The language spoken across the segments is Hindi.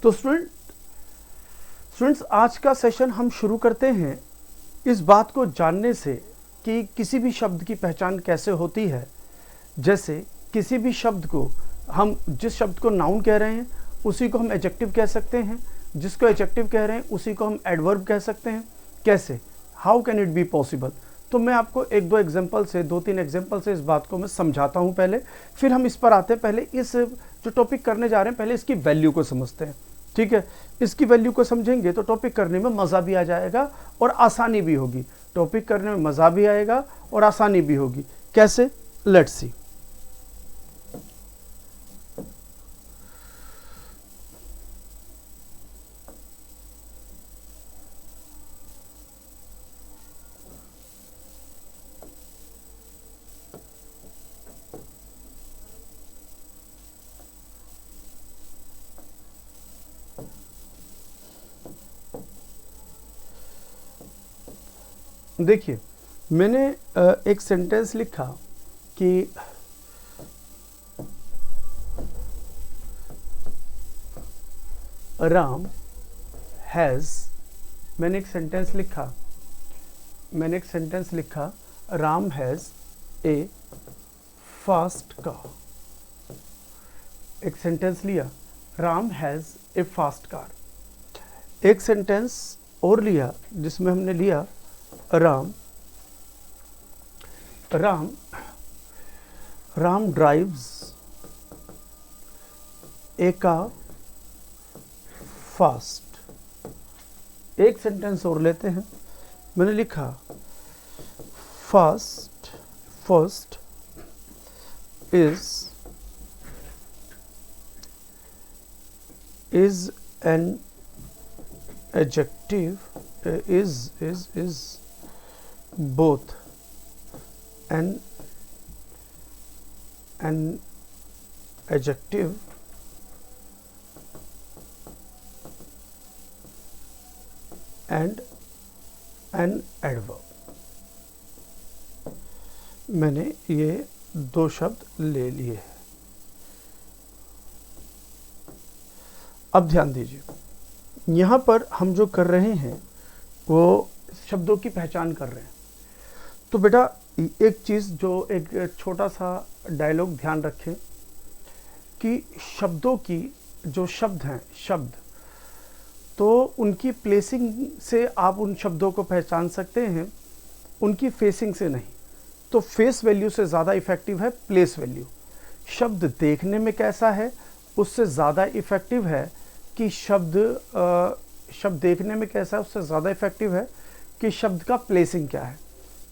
तो स्टूडेंट्स आज का सेशन हम शुरू करते हैं इस बात को जानने से कि किसी भी शब्द की पहचान कैसे होती है। जैसे किसी भी शब्द को हम जिस शब्द को नाउन कह रहे हैं उसी को हम एडजेक्टिव कह सकते हैं, जिसको एडजेक्टिव कह रहे हैं उसी को हम एडवर्ब कह सकते हैं। कैसे, how can it be possible? तो मैं आपको एक दो एग्जांपल से, दो तीन एग्जांपल से इस बात को मैं समझाता हूं पहले, फिर हम इस पर आते हैं। पहले इस जो टॉपिक करने जा रहे हैं पहले इसकी वैल्यू को समझते हैं। ठीक है, इसकी वैल्यू को समझेंगे तो टॉपिक करने में मज़ा भी आ जाएगा और आसानी भी होगी। टॉपिक करने में मज़ा भी आएगा और आसानी भी होगी। कैसे, लेट्स सी। देखिए, मैंने एक सेंटेंस लिखा कि राम हैज़, मैंने एक सेंटेंस लिखा Ram has a fast car. एक सेंटेंस लिया, Ram has a fast car. एक सेंटेंस और लिया जिसमें हमने लिया राम ड्राइव्स ए कार फास्ट। एक सेंटेंस और लेते हैं, मैंने लिखा first is an adjective, is both an adjective and an adverb। मैंने ये दो शब्द ले लिए हैं। अब ध्यान दीजिए, यहाँ पर हम जो कर रहे हैं वो शब्दों की पहचान कर रहे हैं। तो बेटा एक चीज़, जो एक छोटा सा डायलॉग ध्यान रखें कि शब्दों की, जो शब्द हैं, तो उनकी प्लेसिंग से आप उन शब्दों को पहचान सकते हैं, उनकी फेसिंग से नहीं। तो फेस वैल्यू से ज़्यादा इफ़ेक्टिव है प्लेस वैल्यू। शब्द देखने में कैसा है उससे ज़्यादा इफ़ेक्टिव है कि शब्द देखने में कैसा है उससे ज़्यादा इफ़ेक्टिव है कि शब्द का प्लेसिंग क्या है।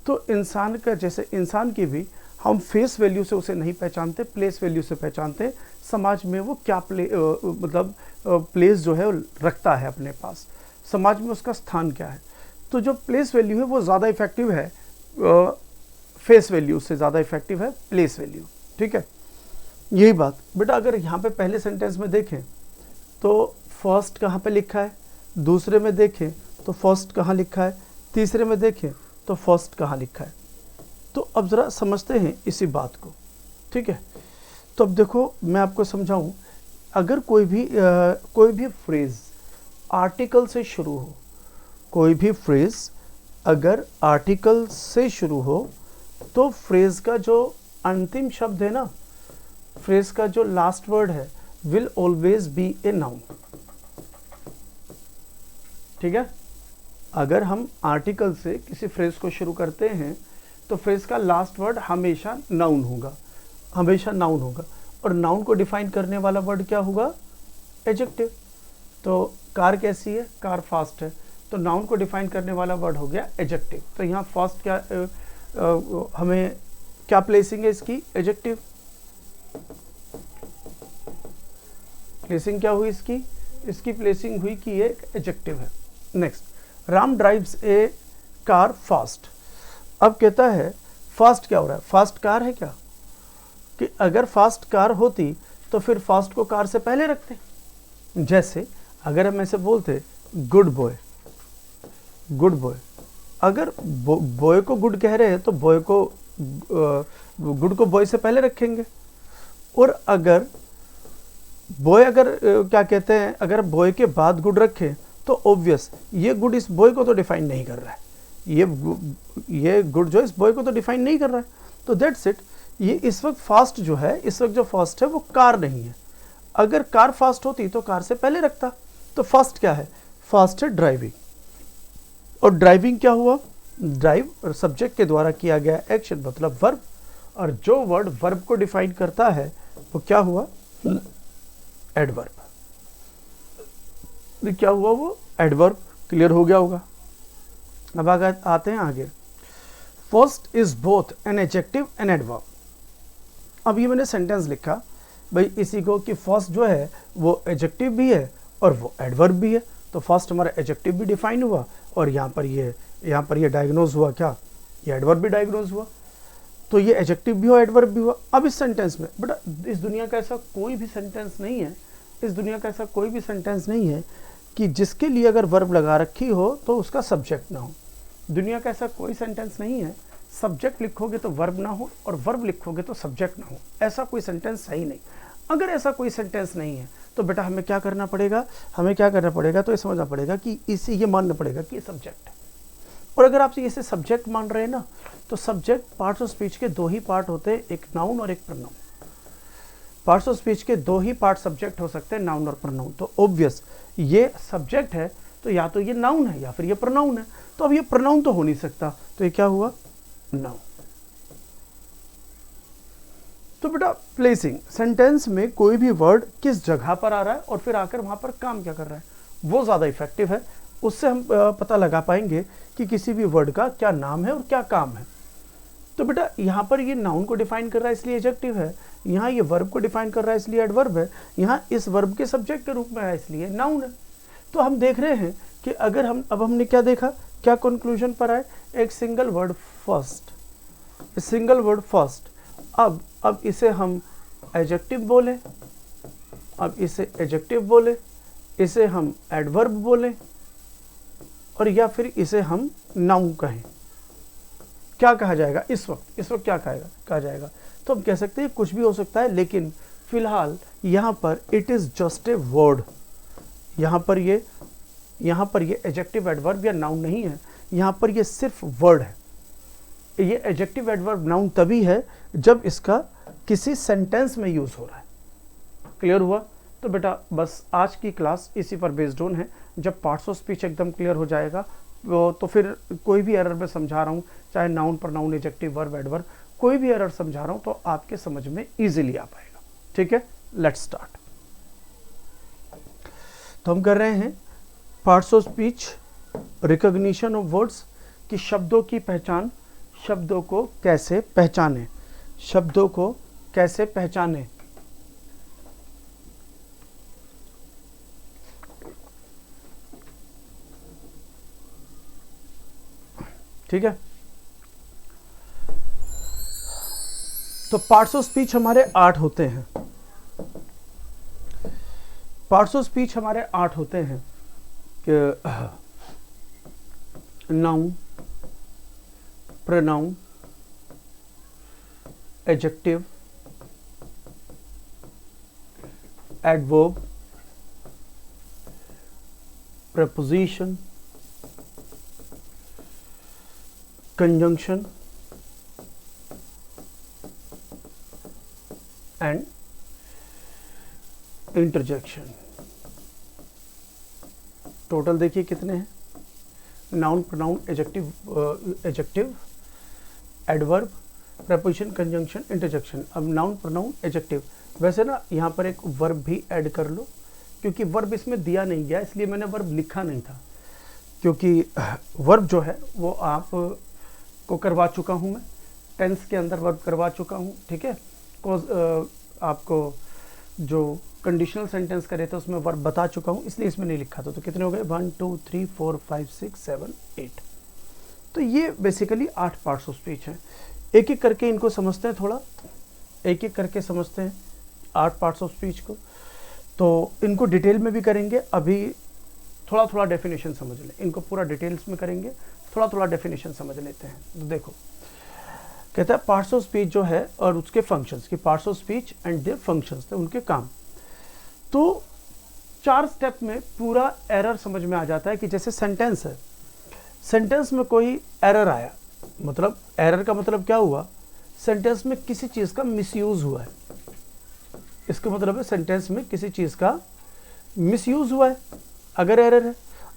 तो इंसान का, जैसे इंसान की भी हम फेस वैल्यू से उसे नहीं पहचानते, प्लेस वैल्यू से पहचानते। समाज में वो क्या प्लेस जो है रखता है अपने पास, समाज में उसका स्थान क्या है। तो जो प्लेस वैल्यू है वो ज़्यादा इफ़ेक्टिव है फेस वैल्यू से, ज़्यादा इफ़ेक्टिव है प्लेस वैल्यू। ठीक है, यही बात बेटा। अगर यहाँ पे पहले सेंटेंस में देखें तो फर्स्ट कहाँ पे लिखा है, दूसरे में देखें तो फर्स्ट कहाँ लिखा है, तीसरे में देखें तो फर्स्ट कहाँ लिखा है। तो अब ज़रा समझते हैं इसी बात को। ठीक है, तो अब देखो मैं आपको समझाऊं। अगर कोई भी फ्रेज़ आर्टिकल से शुरू हो, कोई भी फ्रेज़ अगर आर्टिकल से शुरू हो तो फ्रेज़ का जो अंतिम शब्द है ना, फ्रेज़ का जो लास्ट वर्ड है, will always be a noun. ठीक है, अगर हम आर्टिकल से किसी फ्रेज़ को शुरू करते हैं तो फ्रेज़ का लास्ट वर्ड हमेशा नाउन होगा, हमेशा नाउन होगा। और नाउन को डिफाइन करने वाला वर्ड क्या होगा, एडजेक्टिव। तो कार कैसी है, कार फास्ट है, तो नाउन को डिफाइन करने वाला वर्ड हो गया एडजेक्टिव। तो यहाँ फास्ट क्या हमें क्या प्लेसिंग है इसकी, एडजेक्टिव। प्लेसिंग क्या हुई इसकी प्लेसिंग हुई कि ये एडजेक्टिव है। नेक्स्ट, राम ड्राइव्स ए कार फास्ट। अब कहता है फास्ट क्या हो रहा है, फास्ट कार है क्या? कि अगर फास्ट कार होती तो फिर फास्ट को कार से पहले रखते। जैसे अगर हम ऐसे बोलते गुड बॉय, गुड बॉय, अगर बॉय को गुड कह रहे हैं तो बॉय को गुड को बॉय से पहले रखेंगे। और अगर बॉय अगर क्या कहते हैं, अगर बॉय के बाद गुड रखें तो ऑब्वियस ये गुड इस बॉय को तो डिफाइन नहीं कर रहा है, ये गुड जो इस बॉय को तो डिफाइन नहीं कर रहा है। तो दैट्स इट। ये इस वक्त फास्ट जो है, इस वक्त जो फास्ट है वो कार नहीं है। अगर कार फास्ट होती तो कार से पहले रखता। तो फास्ट क्या है? फास्ट है ड्राइविंग। और ड्राइविंग क्या हुआ? ड्राइव और सब्जेक्ट के द्वारा किया गया एक्शन मतलब वर्ब, और जो वर्ड वर्ब को डिफाइन करता है वो क्या हुआ? एडवर्ब। क्या हुआ? वो एडवर्ब। क्लियर हो गया होगा। अब आते हैं आगे। First is both an adjective and adverb. अब ये मैंने सेंटेंस लिखा भाई इसी को कि फर्स्ट जो है वो एडजेक्टिव भी है और वो एडवर्ब भी है। तो फर्स्ट हमारा एडजेक्टिव भी डिफाइन हुआ और यहाँ पर ये डायग्नोज हुआ, क्या ये एडवर्ब भी डायग्नोज हुआ। तो ये एडजेक्टिव भी हुआ, एडवर्ब भी हुआ। अब इस सेंटेंस में बट इस दुनिया का ऐसा कोई भी सेंटेंस नहीं है, इस दुनिया का ऐसा कोई भी सेंटेंस नहीं है कि जिसके लिए अगर वर्ब लगा रखी हो तो उसका सब्जेक्ट ना हो। दुनिया का ऐसा कोई सेंटेंस नहीं है सब्जेक्ट लिखोगे तो वर्ब ना हो और वर्ब लिखोगे तो सब्जेक्ट ना हो। ऐसा कोई सेंटेंस है ही नहीं। अगर ऐसा कोई सेंटेंस नहीं है तो बेटा हमें क्या करना पड़ेगा? तो ये समझना पड़ेगा कि इसे ये मानना पड़ेगा कि ये सब्जेक्ट है। और अगर आप इसे सब्जेक्ट मान रहे हैं ना, तो सब्जेक्ट पार्ट्स ऑफ स्पीच के दो ही पार्ट होते हैं, एक नाउन और एक प्रनाउन। पार्ट्स ऑफ स्पीच के दो ही पार्ट सब्जेक्ट हो सकते हैं, नाउन और प्रनाउन। तो ऑब्वियस ये सब्जेक्ट है तो या तो ये नाउन है या फिर ये प्रनाउन है। तो अब ये प्रनाउन तो हो नहीं सकता, तो ये क्या हुआ? नाउन। तो बेटा प्लेसिंग, सेंटेंस में कोई भी वर्ड किस जगह पर आ रहा है और फिर आकर वहां पर काम क्या कर रहा है, वो ज़्यादा इफेक्टिव है। उससे हम पता लगा पाएंगे कि किसी भी वर्ड का क्या नाम है और क्या काम है। तो बेटा यहाँ पर ये नाउन को डिफाइन कर रहा है इसलिए एडजेक्टिव है, यहाँ ये वर्ब को डिफाइन कर रहा है इसलिए एडवर्ब है, यहाँ इस वर्ब के सब्जेक्ट के रूप में है इसलिए नाउन है। तो हम देख रहे हैं कि अगर हमने क्या देखा, क्या कंक्लूजन पर आए? एक single word first, single word first. अब इसे हम एडजेक्टिव बोले, अब इसे एडजेक्टिव बोले, इसे हम एडवर्ब बोले और या फिर इसे हम नाउन कहें। क्या कहा जाएगा इस वक्त क्या कहा जाएगा? तो हम कह सकते हैं कुछ भी हो सकता है, लेकिन फिलहाल यहाँ पर it is just a word. यहाँ पर ये एडजेक्टिव एडवर्ब या नाउन नहीं है, यहाँ पर ये सिर्फ वर्ड है। ये एडजेक्टिव एडवर्ब नाउन तभी है जब इसका किसी सेंटेंस में यूज़ हो रहा है। क्लियर हुआ? तो बेटा बस आज की क्लास इसी पर बेस्ड ऑन है। जब पार्ट्स ऑफ स्पीच एकदम क्लियर हो जाएगा तो फिर कोई भी एरर मैं समझा रहा हूँ, चाहे noun pronoun adjective verb adverb, कोई भी एरर समझा रहा हूँ तो आपके समझ में इजीली आ पाएगा। ठीक है, लेट्स स्टार्ट। तो हम कर रहे हैं parts of speech, recognition of words, कि शब्दों की पहचान, शब्दों को कैसे पहचाने, शब्दों को कैसे पहचाने। ठीक है, तो पार्ट्स ऑफ स्पीच हमारे 8 होते हैं। पार्ट्स ऑफ स्पीच हमारे 8 होते हैं कि noun, pronoun, adjective, adverb, preposition, conjunction and interjection। Total देखिए कितने हैं? Noun, pronoun, adjective, adverb, preposition, conjunction, interjection. अब नाउन, प्रोनाउन, एडजेक्टिव। वैसे ना यहाँ पर एक वर्ब भी ऐड कर लो, क्योंकि वर्ब इसमें दिया नहीं गया इसलिए मैंने वर्ब लिखा नहीं था, क्योंकि वर्ब जो है वो आप को करवा चुका हूँ मैं, टेंस के अंदर वर्ब करवा चुका हूँ। ठीक है, आपको जो कंडीशनल सेंटेंस करे थे उसमें वर्ब बता चुका हूँ, इसलिए इसमें नहीं लिखा था। तो कितने हो गए? 1 2 3 4 5 6 7 8। तो ये बेसिकली 8 पार्ट्स ऑफ स्पीच हैं। एक एक करके इनको समझते हैं, थोड़ा एक एक करके समझते हैं 8 पार्ट्स ऑफ स्पीच को। तो इनको डिटेल में भी करेंगे, अभी थोड़ा थोड़ा डेफिनेशन समझ लें, इनको पूरा डिटेल्स में करेंगे, थोड़ा थोड़ा डेफिनेशन समझ लेते हैं। तो देखो, कहता है पार्ट्स ऑफ स्पीच जो है और उसके फंक्शंस, की parts of speech and their functions थे, उनके काम। तो 4 स्टेप में पूरा एरर समझ में आ जाता है कि जैसे सेंटेंस है, सेंटेंस में कोई एरर आया, मतलब एरर का मतलब क्या हुआ, सेंटेंस में किसी चीज़ का मिसयूज हुआ है, इसका मतलब है सेंटेंस में किसी चीज़ का मिसयूज हुआ है अगर एरर है।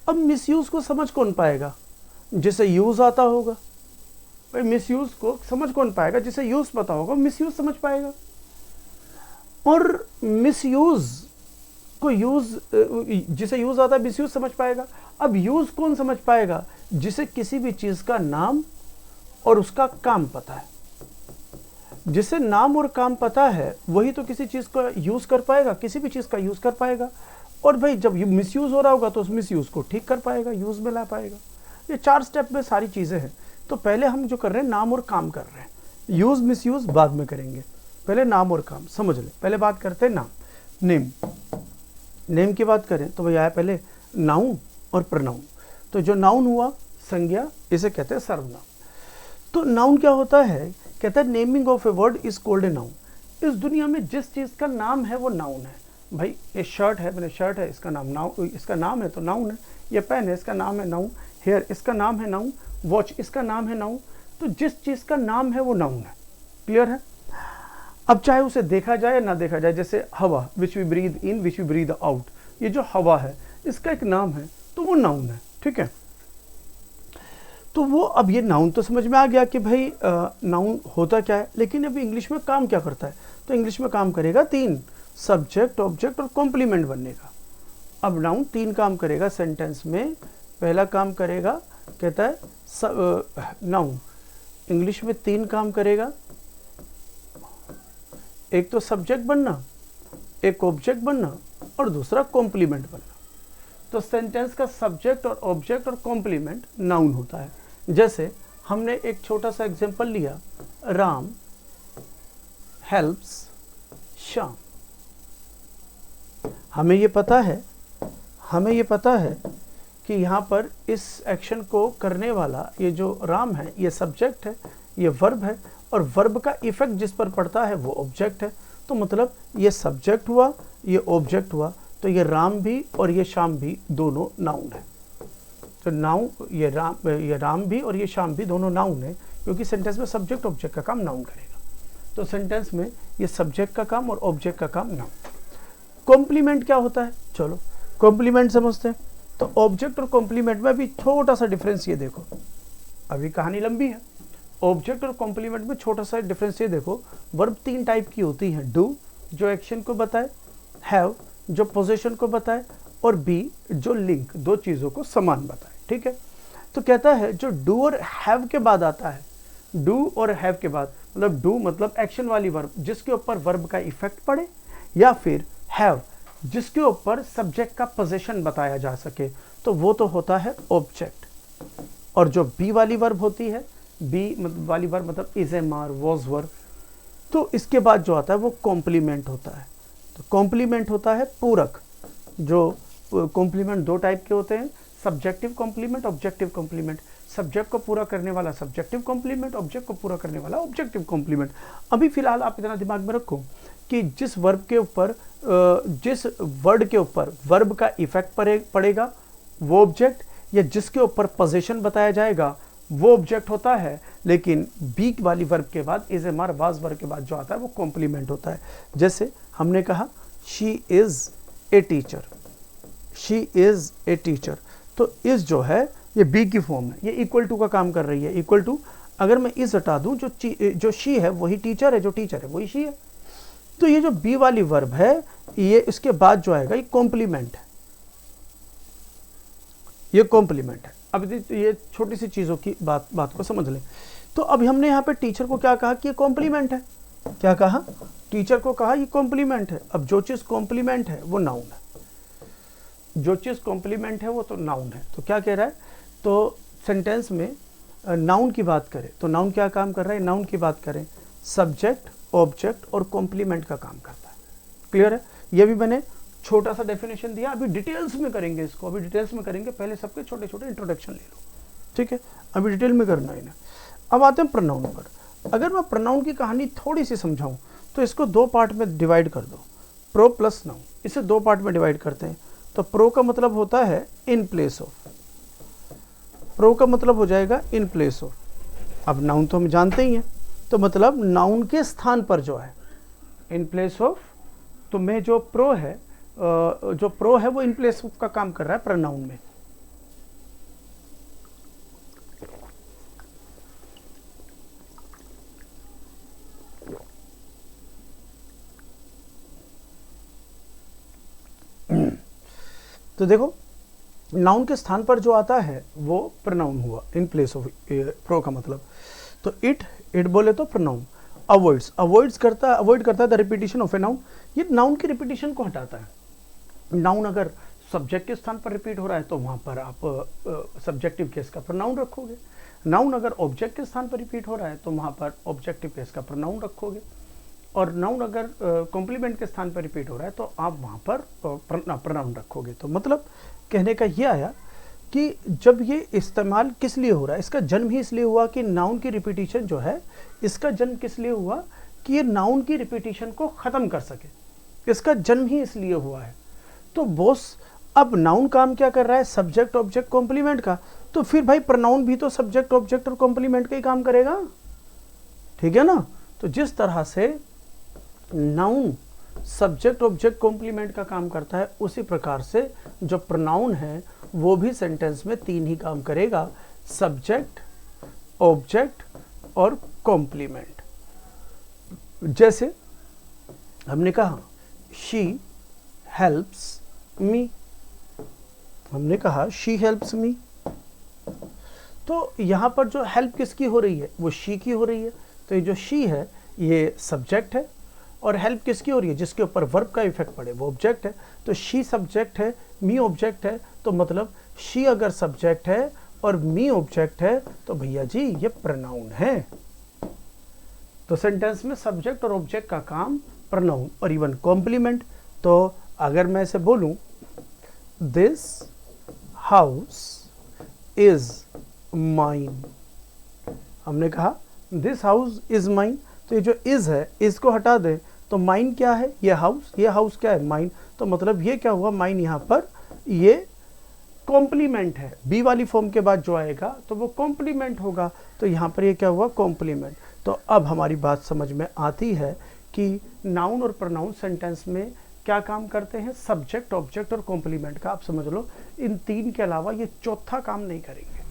अब मिसयूज को समझ कौन पाएगा, जिसे यूज आता होगा। भाई मिसयूज को समझ कौन पाएगा, जिसे यूज पता होगा मिसयूज समझ पाएगा। और मिसयूज को यूज, जिसे यूज आता है मिसयूज समझ पाएगा। अब यूज कौन समझ पाएगा, जिसे किसी भी चीज का नाम और उसका काम पता है। जिसे नाम और काम पता है वही तो किसी चीज का यूज कर पाएगा, किसी भी चीज का यूज कर पाएगा। और भाई जब मिसयूज हो रहा होगा तो उस मिसयूज को ठीक कर पाएगा, यूज में ला पाएगा। ये 4 स्टेप में सारी चीजें हैं। तो पहले हम जो कर रहे हैं नाम और काम कर रहे हैं, यूज मिसयूज बाद में करेंगे, पहले नाम और काम समझ ले। पहले बात करते हैं नाम, नेम। नेम की बात करें तो भैया पहले नाउन और प्रनाउन। तो जो नाउन हुआ संज्ञा, इसे कहते हैं सर्वनाम। तो नाउन क्या होता है, कहता है naming of a word is called a noun. इस दुनिया में जिस चीज़ का नाम है वो नाउन है। भाई ये शर्ट है, मैंने शर्ट है, इसका नाम नाउन, इसका नाम है तो नाउन है। ये पेन है, इसका नाम है नाउन। हेयर, इसका नाम है नाउन। वॉच, इसका नाम है नाउन। तो जिस चीज़ का नाम है वो नाउन है। क्लियर है। अब चाहे उसे देखा जाए ना देखा जाए, जैसे हवा, which we breathe in, which we breathe out, ये जो हवा है इसका एक नाम है तो वो नाउन है। ठीक है। तो वो अब ये नाउन तो समझ में आ गया कि भाई नाउन होता क्या है। लेकिन अभी इंग्लिश में काम क्या करता है, तो इंग्लिश में काम करेगा 3, सब्जेक्ट, ऑब्जेक्ट और कॉम्प्लीमेंट बनने का। अब नाउन 3 काम करेगा सेंटेंस में। पहला काम करेगा, कहता है नाउन इंग्लिश में 3 काम करेगा। एक तो सब्जेक्ट बनना, एक ऑब्जेक्ट बनना और दूसरा कॉम्प्लीमेंट बनना। तो सेंटेंस का सब्जेक्ट और ऑब्जेक्ट और कॉम्प्लीमेंट नाउन होता है। जैसे हमने एक छोटा सा एग्जांपल लिया, राम हेल्प्स श्याम। हमें ये पता है कि यहाँ पर इस एक्शन को करने वाला ये जो राम है ये सब्जेक्ट है, ये वर्ब है, और वर्ब का इफेक्ट जिस पर पड़ता है वो ऑब्जेक्ट है। तो मतलब ये सब्जेक्ट हुआ, ये ऑब्जेक्ट हुआ, तो ये राम भी और ये श्याम भी दोनों नाउन है। तो नाउन, ये राम भी और ये श्याम भी दोनों नाउन है, क्योंकि सेंटेंस में सब्जेक्ट ऑब्जेक्ट का काम नाउन करेगा। तो सेंटेंस में ये सब्जेक्ट का काम और ऑब्जेक्ट का काम नाउन। कॉम्प्लीमेंट क्या होता है, चलो कॉम्प्लीमेंट समझते हैं। तो ऑब्जेक्ट और कॉम्प्लीमेंट में भी छोटा सा डिफरेंस ये देखो, अभी कहानी लंबी है। ऑब्जेक्ट और कॉम्प्लीमेंट में छोटा सा डिफरेंस ये देखो, वर्ब 3 टाइप की होती हैं, डू जो एक्शन को बताए, हैव जो पोजीशन को बताए, और बी जो लिंक, 2 चीज़ों को समान बताए। ठीक है। तो कहता है जो डू और हैव के बाद आता है, डू और हैव के बाद, मतलब डू मतलब एक्शन वाली वर्ब जिसके ऊपर वर्ब का इफेक्ट पड़े, या फिर हैव जिसके ऊपर सब्जेक्ट का पोजीशन बताया जा सके, तो वो तो होता है ऑब्जेक्ट। और जो बी वाली वर्ब होती है, बी वाली वर्ब मतलब is am are, was verb, तो इसके बाद जो आता है वो कॉम्प्लीमेंट होता है। तो कॉम्प्लीमेंट होता है पूरक। जो कॉम्प्लीमेंट 2 टाइप के होते हैं, subjective complement, objective complement. Subject को पूरा करने वाला सब्जेक्टिव कॉम्प्लीमेंट, ऑब्जेक्ट को पूरा करने वाला ऑब्जेक्टिव कॉम्प्लीमेंट। अभी फिलहाल आप इतना दिमाग में रखो कि जिस वर्ब के ऊपर, जिस वर्ड के ऊपर वर्ब का इफेक्ट पड़ेगा वो ऑब्जेक्ट, या जिसके ऊपर पोजीशन बताया जाएगा वो ऑब्जेक्ट होता है। लेकिन बी वाली वर्ब के बाद, is am are, was verb के बाद जो आता है वो कॉम्प्लीमेंट होता है। जैसे हमने कहा she is a teacher, she is a teacher, तो इज जो है ये बी की फॉर्म है, ये इक्वल टू का काम कर रही है। इक्वल टू, अगर मैं इज हटा दूं, जो शी है वही टीचर है, जो टीचर है वही शी है। तो ये जो बी वाली वर्ब है, ये इसके बाद जो आएगा ये कॉम्प्लीमेंट है, ये कॉम्प्लीमेंट है। अब ये छोटी सी चीज़ों की बात को समझ लें। तो अभी हमने यहाँ पे टीचर को क्या कहा कि ये कॉम्प्लीमेंट है, क्या कहा, टीचर को कहा ये कॉम्प्लीमेंट है। अब जो चीज़ कॉम्प्लीमेंट है वो नाउन है, जो चीज़ कॉम्प्लीमेंट है वो तो नाउन है। तो क्या कह रहा है, तो सेंटेंस में नाउन की बात करें तो नाउन क्या काम कर रहा है, नाउन की बात करें, सब्जेक्ट, ऑब्जेक्ट और कॉम्प्लीमेंट का काम करता है। क्लियर है। ये भी मैंने छोटा सा डेफिनेशन दिया, अभी डिटेल्स में करेंगे इसको, अभी डिटेल्स में करेंगे, पहले सबके छोटे छोटे इंट्रोडक्शन ले लो। ठीक है, अभी डिटेल में करना है ना। अब आते हैं प्रोनाउन पर। अगर मैं प्रोनाउन की कहानी थोड़ी सी समझाऊं तो इसको 2 पार्ट में डिवाइड कर दो। प्रो प्लस नाउन, इसे दो पार्ट में डिवाइड करते हैं। तो प्रो का मतलब होता है इन प्लेस ऑफ, प्रो का मतलब हो जाएगा इन प्लेस ऑफ। अब नाउन तो हम जानते ही हैं, तो मतलब नाउन के स्थान पर जो है, इन प्लेस ऑफ। तो में जो प्रो है वो इन प्लेस ऑफ का काम कर रहा है प्रोनाउन में। तो देखो नाउन के स्थान पर जो आता है वो प्रोनाउन हुआ, इन प्लेस ऑफ प्रो का मतलब। तो इट बोले तो प्रोनाउन। अवॉइड करता है the repetition of a noun, ये नाउन की रिपीटिशन को हटाता है। नाउन अगर सब्जेक्ट के स्थान पर रिपीट हो रहा है तो वहाँ पर आप सब्जेक्टिव केस का प्रोनाउन रखोगे। नाउन अगर ऑब्जेक्ट के स्थान पर रिपीट हो रहा है तो वहाँ पर ऑब्जेक्टिव केस का प्रोनाउन रखोगे। और नाउन अगर कॉम्प्लीमेंट के स्थान पर रिपीट हो रहा है तो आप वहाँ पर प्रोनाउन रखोगे। तो मतलब कहने का ये आया कि जब ये इस्तेमाल किस लिए हो रहा है, इसका जन्म ही इसलिए हुआ कि नाउन की रिपीटिशन जो है, इसका जन्म किस लिए हुआ कि ये नाउन की रिपीटिशन को ख़त्म कर सके, इसका जन्म ही इसलिए हुआ है। तो बॉस अब नाउन काम क्या कर रहा है, सब्जेक्ट ऑब्जेक्ट कॉम्प्लीमेंट का, तो फिर भाई प्रोनाउन भी तो सब्जेक्ट ऑब्जेक्ट और कॉम्प्लीमेंट का ही काम करेगा, ठीक है ना। तो जिस तरह से नाउन सब्जेक्ट ऑब्जेक्ट कॉम्प्लीमेंट का काम करता है, उसी प्रकार से जो प्रोनाउन है वो भी सेंटेंस में तीन ही काम करेगा, सब्जेक्ट ऑब्जेक्ट और कॉम्प्लीमेंट। जैसे हमने कहा शी हेल्प्स मी, हमने कहा शी हेल्प्स मी, तो यहाँ पर जो हेल्प किसकी हो रही है, वो शी की हो रही है। तो ये जो शी है ये सब्जेक्ट है, और हेल्प किसकी हो रही है, जिसके ऊपर वर्ब का इफेक्ट पड़े वो ऑब्जेक्ट है। तो शी सब्जेक्ट है, मी ऑब्जेक्ट है, तो मतलब शी अगर सब्जेक्ट है और मी ऑब्जेक्ट है तो भैया जी ये प्रोनाउन है। तो सेंटेंस में सब्जेक्ट और ऑब्जेक्ट का काम प्रोनाउन और इवन कॉम्प्लीमेंट। तो अगर मैं ऐसे बोलूं दिस हाउस इज माइन, हमने कहा दिस हाउस इज माइन, तो ये जो इज है इसको हटा दें तो माइन क्या है, ये हाउस क्या है, माइन। तो मतलब ये क्या हुआ, माइन यहाँ पर ये कॉम्प्लीमेंट है, बी वाली फॉर्म के बाद जो आएगा तो वो कॉम्प्लीमेंट होगा। तो यहाँ पर ये क्या हुआ, कॉम्प्लीमेंट। तो अब हमारी बात समझ में आती है कि नाउन और प्रोनाउन सेंटेंस में क्या काम करते हैं, सब्जेक्ट ऑब्जेक्ट और कॉम्प्लीमेंट का। आप समझ लो इन तीन के अलावा ये चौथा काम नहीं करेंगे,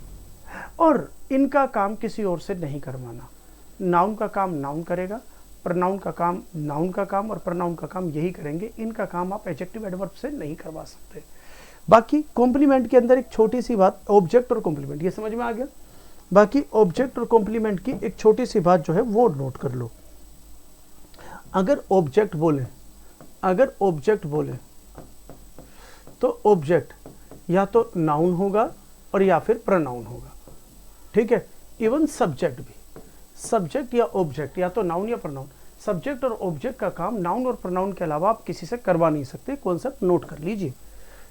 और इनका काम किसी और से नहीं करवाना। नाउन का काम नाउन करेगा, प्रोनाउन का काम नाउन का काम, और प्रोनाउन का काम यही करेंगे। इनका काम आप एडजेक्टिव एडवर्ब से नहीं करवा सकते। बाकी कॉम्प्लीमेंट के अंदर एक छोटी सी बात, ऑब्जेक्ट और कॉम्प्लीमेंट, ये समझ में आ गया। बाकी ऑब्जेक्ट और कॉम्प्लीमेंट की एक छोटी सी बात जो है वो नोट कर लो। अगर ऑब्जेक्ट बोले तो ऑब्जेक्ट या तो नाउन होगा और या फिर प्रोनाउन होगा, ठीक है। इवन सब्जेक्ट भी, सब्जेक्ट या ऑब्जेक्ट या तो नाउन या प्रोनाउन। सब्जेक्ट और ऑब्जेक्ट का काम नाउन और प्रोनाउन के अलावा आप किसी से करवा नहीं सकते, कॉन्सेप्ट नोट कर लीजिए।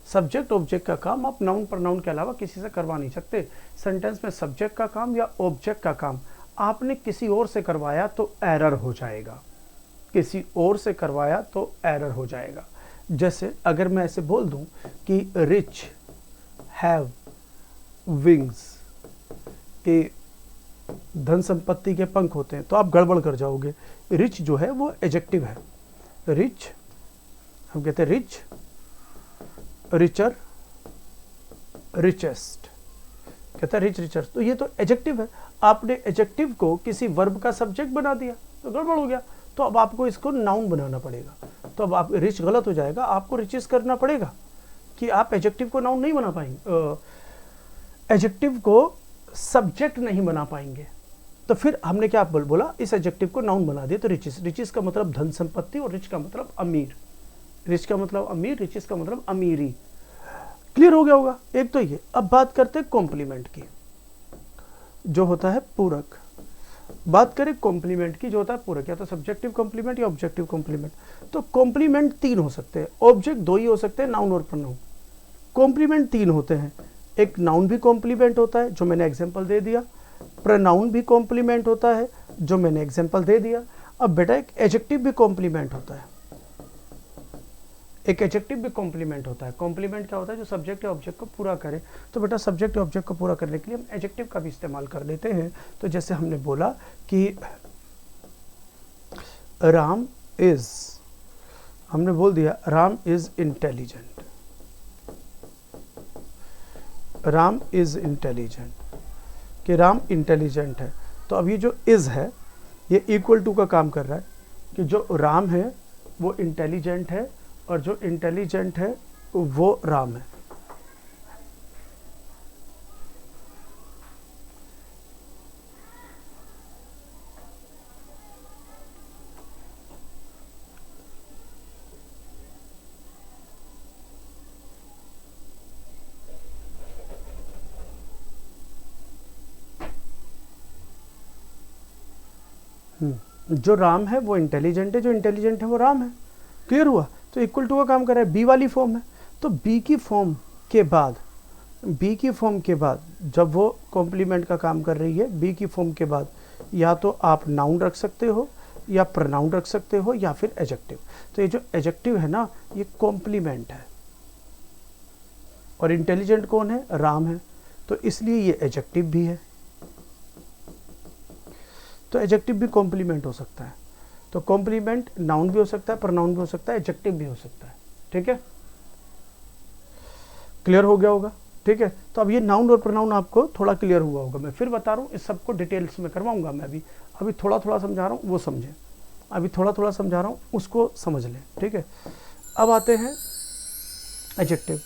सब्जेक्ट ऑब्जेक्ट का काम आप नाउन प्रोनाउन के अलावा किसी से करवा नहीं सकते। सेंटेंस में सब्जेक्ट का काम या ऑब्जेक्ट का काम आपने किसी और से करवाया तो एरर हो जाएगा, किसी और से करवाया तो एरर हो जाएगा। जैसे अगर मैं ऐसे बोल दूं कि रिच हैव विंग्स, के धन संपत्ति के पंख होते हैं, तो आप गड़बड़ कर जाओगे। रिच जो है वो एडजेक्टिव है, रिच हम कहते हैं रिच, रिचर, रिचेस्ट, कहता है रिच रिचर, तो ये तो एडजेक्टिव है। आपने एडजेक्टिव को किसी वर्ब का सब्जेक्ट बना दिया तो गड़बड़ हो गया। तो अब आपको इसको नाउन बनाना पड़ेगा। तो अब आप रिच गलत हो जाएगा, आपको रिचेस करना पड़ेगा कि आप एडजेक्टिव को नाउन नहीं बना पाएंगे, एडजेक्टिव को सब्जेक्ट नहीं बना पाएंगे। तो फिर हमने क्या बोला, इस एडजेक्टिव को नाउन बना दिया। तो रिचेस, रिचेस का मतलब धन संपत्ति और रिच का मतलब अमीर, रिच का मतलब अमीर, रिचेस का मतलब अमीरी। क्लियर हो गया होगा एक तो ये। अब बात करते हैं कॉम्प्लीमेंट की, जो होता है पूरक। बात करें कॉम्प्लीमेंट की, जो होता है पूरक, या तो सब्जेक्टिव कॉम्प्लीमेंट या ऑब्जेक्टिव कॉम्प्लीमेंट। तो कॉम्प्लीमेंट तीन हो सकते हैं, ऑब्जेक्ट दो ही हो सकते हैं, नाउन और प्रोनाउन। कॉम्प्लीमेंट तीन होते हैं, एक नाउन भी कॉम्प्लीमेंट होता है जो मैंने एग्जांपल दे दिया, प्रोनाउन भी कॉम्प्लीमेंट होता है जो मैंने एग्जांपल दे दिया। अब बेटा एक एडजेक्टिव भी कॉम्प्लीमेंट होता है, एक एडजेक्टिव भी कॉम्प्लीमेंट होता है। कॉम्प्लीमेंट क्या होता है? जो सब्जेक्ट या ऑब्जेक्ट को पूरा करे। तो बेटा सब्जेक्ट या ऑब्जेक्ट को पूरा करने के लिए हम एडजेक्टिव का भी इस्तेमाल कर लेते हैं। तो जैसे हमने बोला कि राम इज, हमने बोल दिया Ram is intelligent, Ram is intelligent, कि राम इंटेलिजेंट है। तो अब ये जो इज है ये इक्वल टू का काम कर रहा है कि जो राम है वो इंटेलिजेंट है और जो इंटेलिजेंट है वो राम है। जो राम है वो इंटेलिजेंट है, जो इंटेलिजेंट है वो राम है। क्लियर हुआ? तो इक्वल टू का काम कर रहा है, बी वाली फॉर्म है। तो बी की फॉर्म के बाद, बी की फॉर्म के बाद जब वो कॉम्प्लीमेंट का काम कर रही है, बी की फॉर्म के बाद या तो आप नाउन रख सकते हो या प्रोनाउन रख सकते हो या फिर एडजेक्टिव। तो ये जो एडजेक्टिव है ना ये कॉम्प्लीमेंट है और इंटेलिजेंट कौन है? राम है। तो इसलिए ये एडजेक्टिव भी है। तो एडजेक्टिव भी कॉम्प्लीमेंट हो सकता है। तो कॉम्प्लीमेंट नाउन भी हो सकता है, प्रोनाउन भी हो सकता है, एडजेक्टिव भी हो सकता है। ठीक है, क्लियर हो गया होगा? ठीक है, तो अब ये नाउन और प्रोनाउन आपको थोड़ा क्लियर हुआ होगा। मैं फिर बता रहा हूँ, इस सबको डिटेल्स में करवाऊंगा मैं। अभी थोड़ा थोड़ा समझा रहा हूँ, वो समझें। अभी थोड़ा थोड़ा समझा रहा हूँ, उसको समझ लें। ठीक है, अब आते हैं एडजेक्टिव।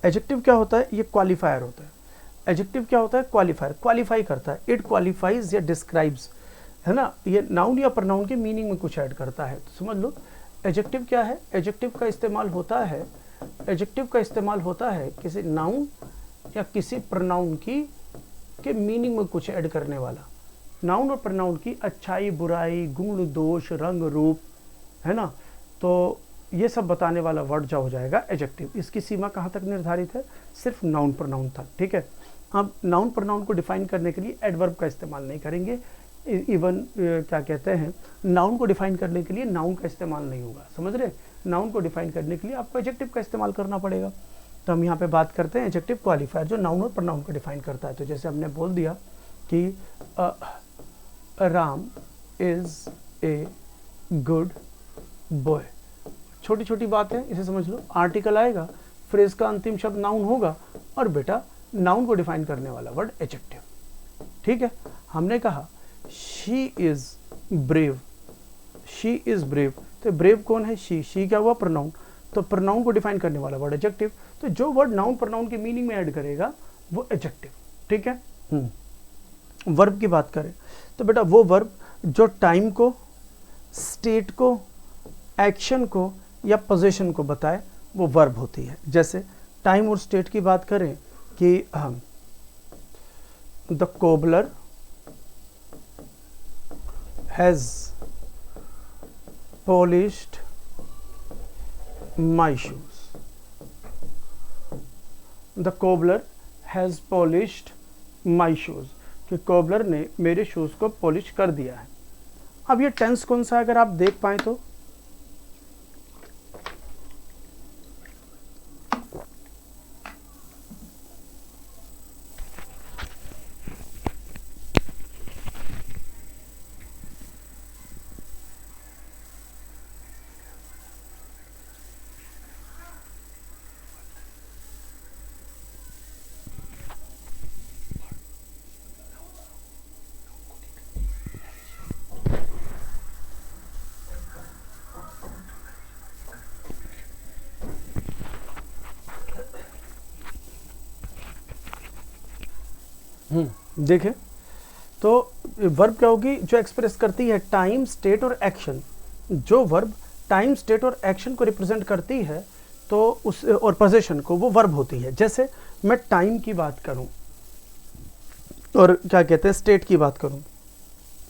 एडजेक्टिव क्या होता है? ये क्वालिफायर होता है। एडजेक्टिव क्या होता है? क्वालिफायर, क्वालिफाई करता है। इट क्वालिफाइज या डिस्क्राइब्स, है ना। ये नाउन या प्रोनाउन के मीनिंग में कुछ ऐड करता है। तो समझ लो एडजेक्टिव क्या है। एडजेक्टिव का इस्तेमाल होता है, एडजेक्टिव का इस्तेमाल होता है किसी नाउन या किसी प्रोनाउन के मीनिंग में कुछ ऐड करने वाला। नाउन और प्रोनाउन की अच्छाई, बुराई, गुण, दोष, रंग, रूप, है ना। तो ये सब बताने वाला वर्ड जो हो जाएगा एडजेक्टिव। इसकी सीमा कहाँ तक निर्धारित है? सिर्फ नाउन प्रोनाउन तक। ठीक है, अब नाउन प्रोनाउन को डिफाइन करने के लिए एडवर्ब का इस्तेमाल नहीं करेंगे। इवन क्या कहते हैं, नाउन को डिफाइन करने के लिए नाउन का इस्तेमाल नहीं होगा। समझ रहे? नाउन को डिफाइन करने के लिए आपको एडजेक्टिव का इस्तेमाल करना पड़ेगा। तो हम यहाँ पे बात करते हैं एडजेक्टिव क्वालिफायर जो नाउन और प्रोनाउन को डिफाइन करता है। तो जैसे हमने बोल दिया कि Ram is a good boy. छोटी छोटी बात है, इसे समझ लो। आर्टिकल आएगा, फ्रेज का अंतिम शब्द नाउन होगा और बेटा नाउन को डिफाइन करने वाला वर्ड एडजेक्टिव। ठीक है, हमने कहा she is brave, she is brave. तो ब्रेव कौन है? शी क्या हुआ? प्रोनाउन। तो प्रोनाउन को डिफाइन करने वाला वर्ड एडजेक्टिव। तो जो वर्ड नाउन प्रोनाउन के मीनिंग में ऐड करेगा वो एडजेक्टिव। ठीक है, वर्ब की बात करें तो बेटा वो वर्ब जो टाइम को, स्टेट को, एक्शन को या पोजीशन को बताए वो वर्ब होती है। जैसे टाइम और स्टेट की बात करें कि the cobbler has polished my shoes. The cobbler has polished my shoes. कि कोबलर ने मेरे शूज को पॉलिश कर दिया है। अब ये टेंस कौन सा है अगर आप देख पाए तो? देखें तो वर्ब क्या होगी? जो एक्सप्रेस करती है टाइम, स्टेट और एक्शन। जो वर्ब टाइम, स्टेट और एक्शन को रिप्रेजेंट करती है तो उस और पोजीशन को, वो वर्ब होती है। जैसे मैं टाइम की बात करूं और क्या कहते हैं स्टेट की बात करूं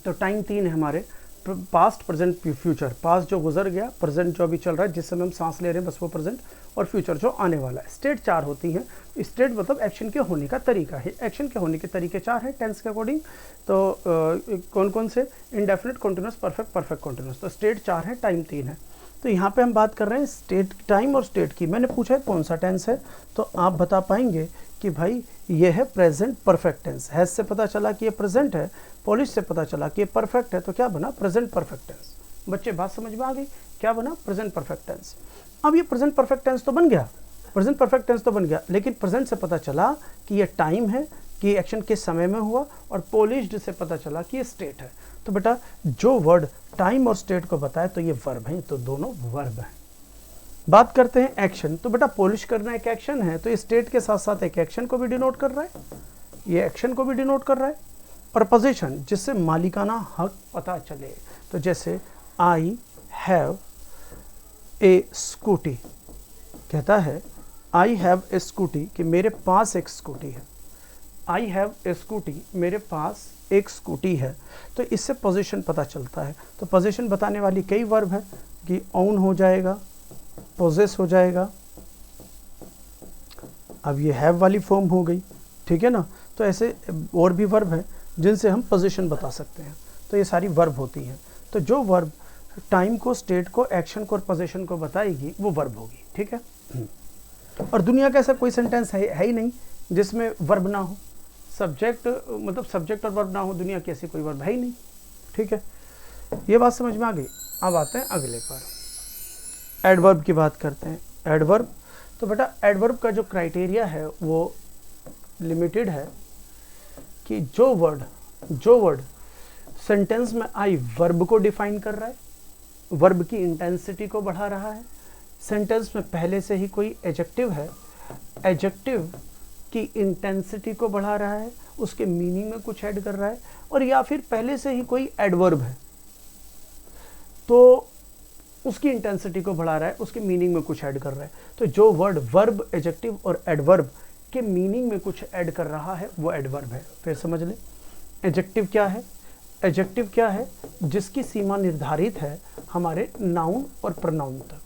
तो टाइम 3 है हमारे, पास्ट, प्रेजेंट, फ्यूचर। पास्ट जो गुजर गया, प्रेजेंट जो अभी चल रहा है, जिस समय हम सांस ले रहे हैं बस वो प्रेजेंट, और फ्यूचर जो आने वाला है। स्टेट 4 होती हैं। स्टेट मतलब एक्शन के होने का तरीका है। एक्शन के होने के तरीके 4 हैं टेंस के अकॉर्डिंग। तो कौन कौन से? Indefinite, continuous, perfect, perfect continuous. तो स्टेट 4 है, टाइम 3 है। तो यहाँ पे हम बात कर रहे हैं स्टेट टाइम और स्टेट की। मैंने पूछा है कौन सा टेंस है, तो आप बता पाएंगे कि भाई ये है प्रेजेंट परफेक्ट टेंस। हैज से पता चला कि ये प्रेजेंट है, पॉलिश से पता चला कि ये परफेक्ट है, तो क्या बना? Present perfect tense. बच्चे बात समझ में आ गई? क्या बना? Present perfect tense. अब ये प्रेजेंट परफेक्ट टेंस तो बन गया, प्रेजेंट परफेक्ट टेंस तो बन गया, लेकिन प्रेजेंट से पता चला कि ये टाइम है, कि एक्शन किस समय में हुआ, और पॉलिश्ड से पता चला कि ये स्टेट है। तो बेटा जो वर्ड टाइम और स्टेट को बताए तो ये वर्ब है, तो दोनों वर्ब हैं। बात करते हैं एक्शन। तो बेटा पॉलिश करना एक एक्शन है, तो ये स्टेट के साथ साथ एक एक्शन को भी डिनोट कर रहा है, ये एक्शन को भी डिनोट कर रहा है। प्रपोजिशन जिससे मालिकाना हक पता चले, तो जैसे आई हैव ए स्कूटी, कहता है आई हैव ए स्कूटी कि मेरे पास एक स्कूटी है। आई हैव ए स्कूटी, मेरे पास एक स्कूटी है, तो इससे पोजीशन पता चलता है। तो पोजीशन बताने वाली कई वर्ब है कि ओन हो जाएगा, पोजेस हो जाएगा, अब ये हैव वाली फॉर्म हो गई, ठीक है ना। तो ऐसे और भी वर्ब हैं जिनसे हम पोजीशन बता सकते हैं, तो ये सारी वर्ब होती हैं। तो जो वर्ब टाइम को, स्टेट को, एक्शन को और पोजीशन को बताएगी वो वर्ब होगी, ठीक है। और दुनिया का ऐसा कोई सेंटेंस है ही नहीं जिसमें वर्ब ना हो, सब्जेक्ट मतलब सब्जेक्ट और वर्ब ना हो, दुनिया की ऐसी कोई वर्ब है ही नहीं, ठीक है। ये बात समझ में आ गई। अब आते हैं अगले पर, एडवर्ब की बात करते हैं। एडवर्ब, तो बेटा एडवर्ब का जो क्राइटेरिया है वो लिमिटेड है कि जो वर्ड सेंटेंस में आई वर्ब को डिफाइन कर रहा है, वर्ब की इंटेंसिटी को बढ़ा रहा है, सेंटेंस में पहले से ही कोई एडजेक्टिव है, एडजेक्टिव की इंटेंसिटी को बढ़ा रहा है, उसके मीनिंग में कुछ ऐड कर रहा है, और या फिर पहले से ही कोई एडवर्ब है तो उसकी इंटेंसिटी को बढ़ा रहा है, उसके मीनिंग में कुछ ऐड कर रहा है। तो जो वर्ड वर्ब, एडजेक्टिव और एडवर्ब के मीनिंग में कुछ ऐड कर रहा है वो एडवर्ब है। फिर समझ ले, एडजेक्टिव क्या है? एडजेक्टिव क्या है? जिसकी सीमा निर्धारित है हमारे नाउन और प्रोनाउन तक,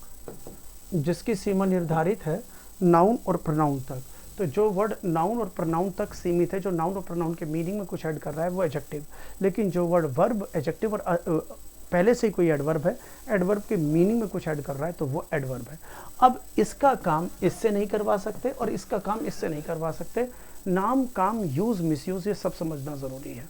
जिसकी सीमा निर्धारित है नाउन और प्रोनाउन तक। तो जो वर्ड नाउन और प्रोनाउन तक सीमित है, जो नाउन और प्रोनाउन के मीनिंग में कुछ ऐड कर रहा है वो एडजेक्टिव। लेकिन जो वर्ड वर्ब, एडजेक्टिव और पहले से ही कोई एडवर्ब है, एडवर्ब के मीनिंग में कुछ ऐड कर रहा है तो वो एडवर्ब है। अब इसका काम इससे नहीं करवा सकते और इसका काम इससे नहीं करवा सकते। नाम, काम, यूज़, मिसयूज़, ये सब समझना ज़रूरी है।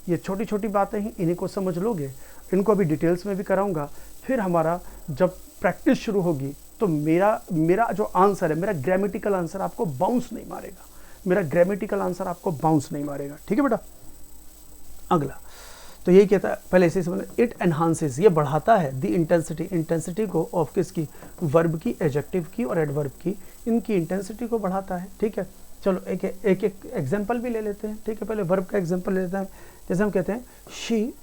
ये छोटी छोटी बातें ही, इन्हीं को समझ लोगे, इनको अभी डिटेल्स में भी कराऊंगा। फिर हमारा जब प्रैक्टिस शुरू होगी तो मेरा जो आंसर है, मेरा ग्रामेटिकल आंसर आपको बाउंस नहीं मारेगा, मेरा ग्रामेटिकल आंसर आपको बाउंस नहीं मारेगा, ठीक है बेटा। अगला तो यही कहता है, पहले इसे समझ, इट एनहांसेस, ये बढ़ाता है द इंटेंसिटी, इंटेंसिटी को ऑफ किसकी? वर्ब की, एडजेक्टिव की और एडवर्ब की, इनकी इंटेंसिटी को बढ़ाता है, ठीक है। चलो एक एग्जांपल भी ले लेते हैं, ठीक है। पहले वर्ब का एग्जांपल लेते हैं। जैसे हम कहते हैं शी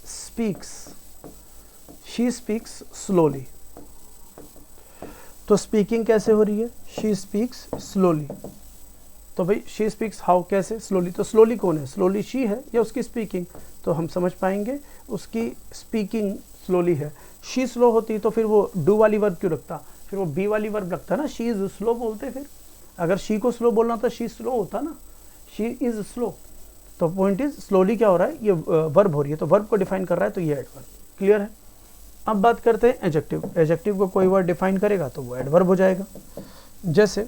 स्पीक्स स्लोली, तो स्पीकिंग कैसे हो रही है? She speaks slowly. तो भाई शी स्पीक्स हाउ, कैसे? स्लोली। तो स्लोली कौन है? स्लोली शी है या उसकी स्पीकिंग? तो हम समझ पाएंगे उसकी स्पीकिंग स्लोली है। शी स्लो होती तो फिर वो डू वाली वर्ब क्यों रखता? फिर वो बी वाली वर्ब रखता ना, शी इज स्लो बोलते। फिर अगर शी को स्लो बोलना तो शी स्लो होता ना, शी इज स्लो। तो पॉइंट इज स्लोली क्या हो रहा है? ये वर्ब हो रही है, तो वर्ब को डिफाइन कर रहा है, तो ये एडवर्ब। क्लियर है। अब बात करते हैं एडजेक्टिव। एडजेक्टिव को कोई वर्ड डिफाइन करेगा तो वो एडवर्ब हो जाएगा। जैसे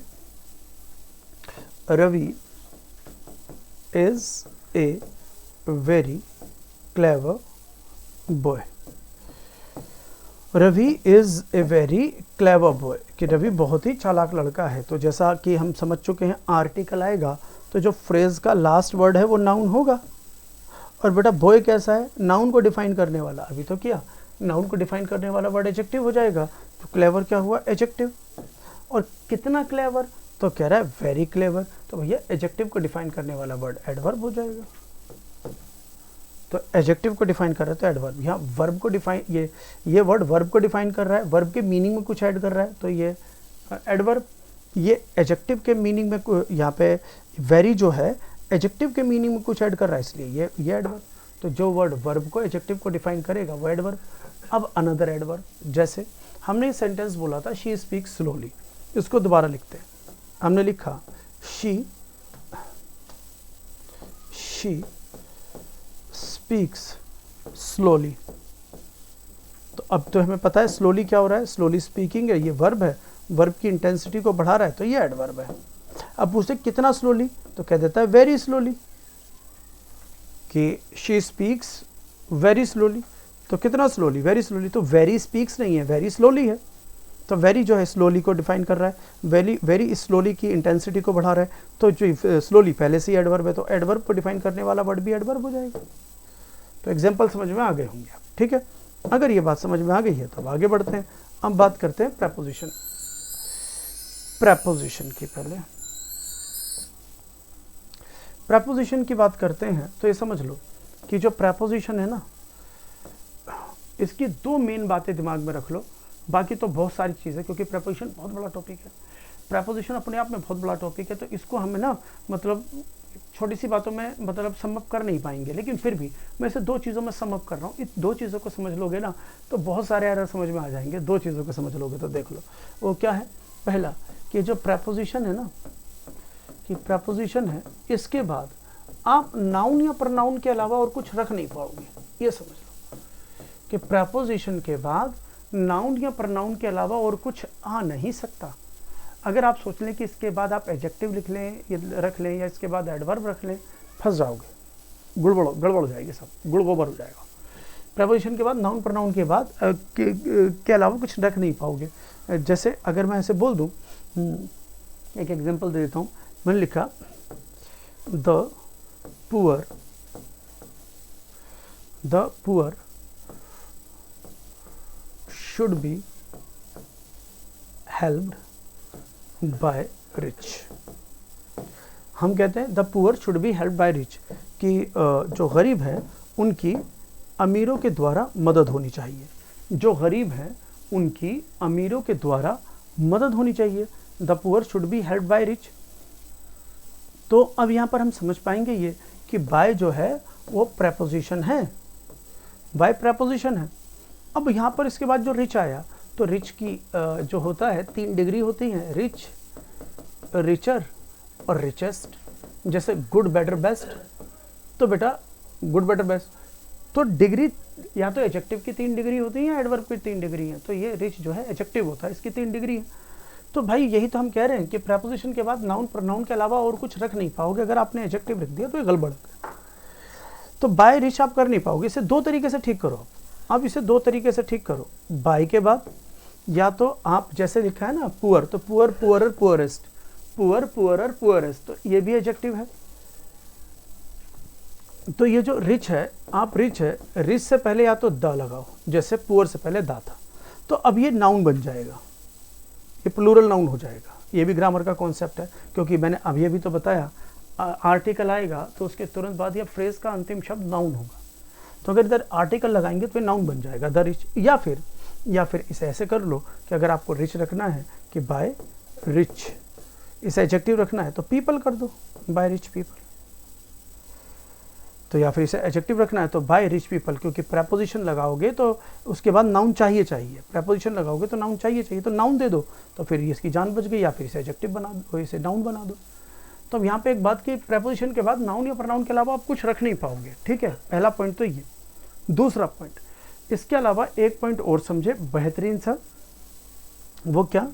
Ravi is a very clever boy. Ravi is a very clever boy, कि रवि बहुत ही चालाक लड़का है। तो जैसा कि हम समझ चुके हैं, आर्टिकल आएगा तो जो फ्रेज का लास्ट वर्ड है वो नाउन होगा। और बेटा बॉय कैसा है? नाउन को डिफाइन करने वाला। अभी तो क्या, नाउन को डिफाइन करने वाला वर्ड एडजेक्टिव हो जाएगा। तो क्लेवर क्या हुआ? एडजेक्टिव। और कितना क्लेवर? तो कह रहा है वेरी क्लेवर, तो भैया एडजेक्टिव को डिफाइन करने वाला वर्ड एडवर्ब हो जाएगा। तो एडजेक्टिव को डिफाइन कर रहा है तो एडवर्ब। यहाँ वर्ब को डिफाइन, ये वर्ड वर्ब को डिफाइन कर रहा है, वर्ब के मीनिंग में कुछ ऐड कर रहा है, तो ये एडवर्ब। ये एडजेक्टिव के मीनिंग में, यहाँ पे वेरी जो है एडजेक्टिव के मीनिंग में कुछ ऐड कर रहा है, इसलिए ये एडवर्ब। तो जो वर्ड वर्ब को, एडजेक्टिव को डिफाइन करेगा वो एडवर्ब। अब अनदर एडवर्ब, जैसे हमने सेंटेंस बोला था शी स्पीक्स स्लोली, इसको दोबारा लिखते हैं। हमने लिखा शी स्पीक्स स्लोली, तो अब तो हमें पता है स्लोली क्या हो रहा है, स्लोली स्पीकिंग है, ये वर्ब है, वर्ब की इंटेंसिटी को बढ़ा रहा है, तो ये एडवर्ब है। अब पूछते कितना स्लोली, तो कह देता है वेरी स्लोली, कि शी स्पीक्स वेरी स्लोली। तो कितना स्लोली, वेरी स्लोली, तो वेरी स्पीक्स नहीं है, वेरी स्लोली है। तो वेरी जो है स्लोली को डिफाइन कर रहा है, वेरी स्लोली की इंटेंसिटी को बढ़ा रहा है, तो जो स्लोली पहले से ही एडवर्ब है, तो एडवर्ब को डिफाइन करने वाला वर्ड भी एडवर्ब हो जाएगा। तो एग्जाम्पल समझ में आ गए होंगे आप, ठीक है। अगर ये बात समझ में आ गई है तो अब आगे बढ़ते हैं। अब बात करते हैं प्रेपोजिशन, प्रेपोजिशन की पहले प्रेपोजिशन की बात करते हैं तो ये समझ लो कि जो प्रेपोजिशन है ना, इसकी दो मेन बातें दिमाग में रख लो, बाकी तो बहुत सारी चीज़ें, क्योंकि प्रेपोजिशन बहुत बड़ा टॉपिक है। प्रेपोजिशन अपने आप में बहुत बड़ा टॉपिक है, तो इसको हमें ना मतलब छोटी सी बातों में मतलब सम अप कर नहीं पाएंगे, लेकिन फिर भी मैं इसे दो चीज़ों में सम अप कर रहा हूँ। इन दो चीज़ों को समझ लोगे ना तो बहुत सारे एरर समझ में आ जाएंगे। दो चीज़ों को समझ लोगे तो देख लो, वो क्या है। पहला कि जो प्रेपोजिशन है ना, कि प्रेपोजिशन है, इसके बाद आप नाउन या प्रनाउन के अलावा और कुछ रख नहीं पाओगे। ये समझ लो कि प्रेपोजिशन के बाद नाउन या प्रनाउन के अलावा और कुछ आ नहीं सकता। अगर आप सोच लें कि इसके बाद आप एडजेक्टिव लिख लें या रख लें या इसके बाद एडवर्ब रख लें, फंस जाओगे, गड़बड़ हो जाएगी, सब गुड़ गोबर हो जाएगा। प्रेपोजिशन के बाद नाउन प्रनाउन के बाद के अलावा कुछ रख नहीं पाओगे। जैसे अगर मैं ऐसे बोल दूं, एक एग्जांपल दे देता हूं। मैंने लिखा the poor should be helped by rich. हम कहते हैं the poor should be helped by rich, कि जो गरीब है उनकी अमीरों के द्वारा मदद होनी चाहिए। जो गरीब हैं उनकी अमीरों के द्वारा मदद होनी चाहिए। The poor should be helped by rich. तो अब यहाँ पर हम समझ पाएंगे ये कि बाय जो है वो प्रेपोजिशन है, बाय प्रेपोजिशन है। अब यहाँ पर इसके बाद जो रिच आया, तो रिच की जो होता है 3 डिग्री होती हैं, रिच, रिचर और रिचेस्ट। जैसे गुड, बेटर, बेस्ट, तो बेटा गुड, बेटर, बेस्ट, तो डिग्री या तो एडजेक्टिव की 3 डिग्री होती है या एडवर्ब की 3 डिग्री है। तो ये रिच जो है एडजेक्टिव होता है, इसकी 3 डिग्री है। तो भाई यही तो हम कह रहे हैं कि प्रेपोजिशन के बाद नाउन प्रनाउन के अलावा और कुछ रख नहीं पाओगे। अगर आपने एडजेक्टिव रख दिया तो ये गड़बड़ है। तो बाय रिच आप कर नहीं पाओगे। इसे दो तरीके से ठीक करो। अब इसे दो तरीके से ठीक करो। बाय के बाद या तो आप जैसे लिखा है ना पुअर, तो poor, poorer, poorest, poor, poorer, poorest, तो ये भी एडजेक्टिव है। तो ये जो रिच है, आप रिच है, रिच से पहले या तो द लगाओ, जैसे पुअर से पहले दा था, तो अब ये नाउन बन जाएगा, ये प्लूरल नाउन हो जाएगा। ये भी ग्रामर का कॉन्सेप्ट है, क्योंकि मैंने अभी तो बताया आर्टिकल आएगा तो उसके तुरंत बाद या फ्रेज का अंतिम शब्द नाउन होगा। तो अगर इधर आर्टिकल लगाएंगे तो ये नाउन बन जाएगा द रिच। या फिर इसे ऐसे कर लो कि अगर आपको रिच रखना है कि बाय रिच, इसे एडजेक्टिव रखना है तो पीपल कर दो, बाय रिच पीपल। तो या फिर इसे एडजेक्टिव रखना है तो बाय रिच पीपल, क्योंकि प्रेपोजिशन लगाओगे तो उसके बाद नाउन चाहिए, प्रेपोजिशन लगाओगे तो नाउन चाहिए, तो नाउन दे दो, तो फिर इसकी जान बच गई। या फिर इसे एडजेक्टिव बना दो, इसे नाउन बना दो। तो अब यहाँ पे एक बात की, प्रेपोजिशन के बाद नाउन या प्रनाउन के अलावा आप कुछ रख नहीं पाओगे, ठीक है। पहला पॉइंट तो ये। दूसरा पॉइंट, इसके अलावा एक पॉइंट और समझे बेहतरीन सा, वो क्या,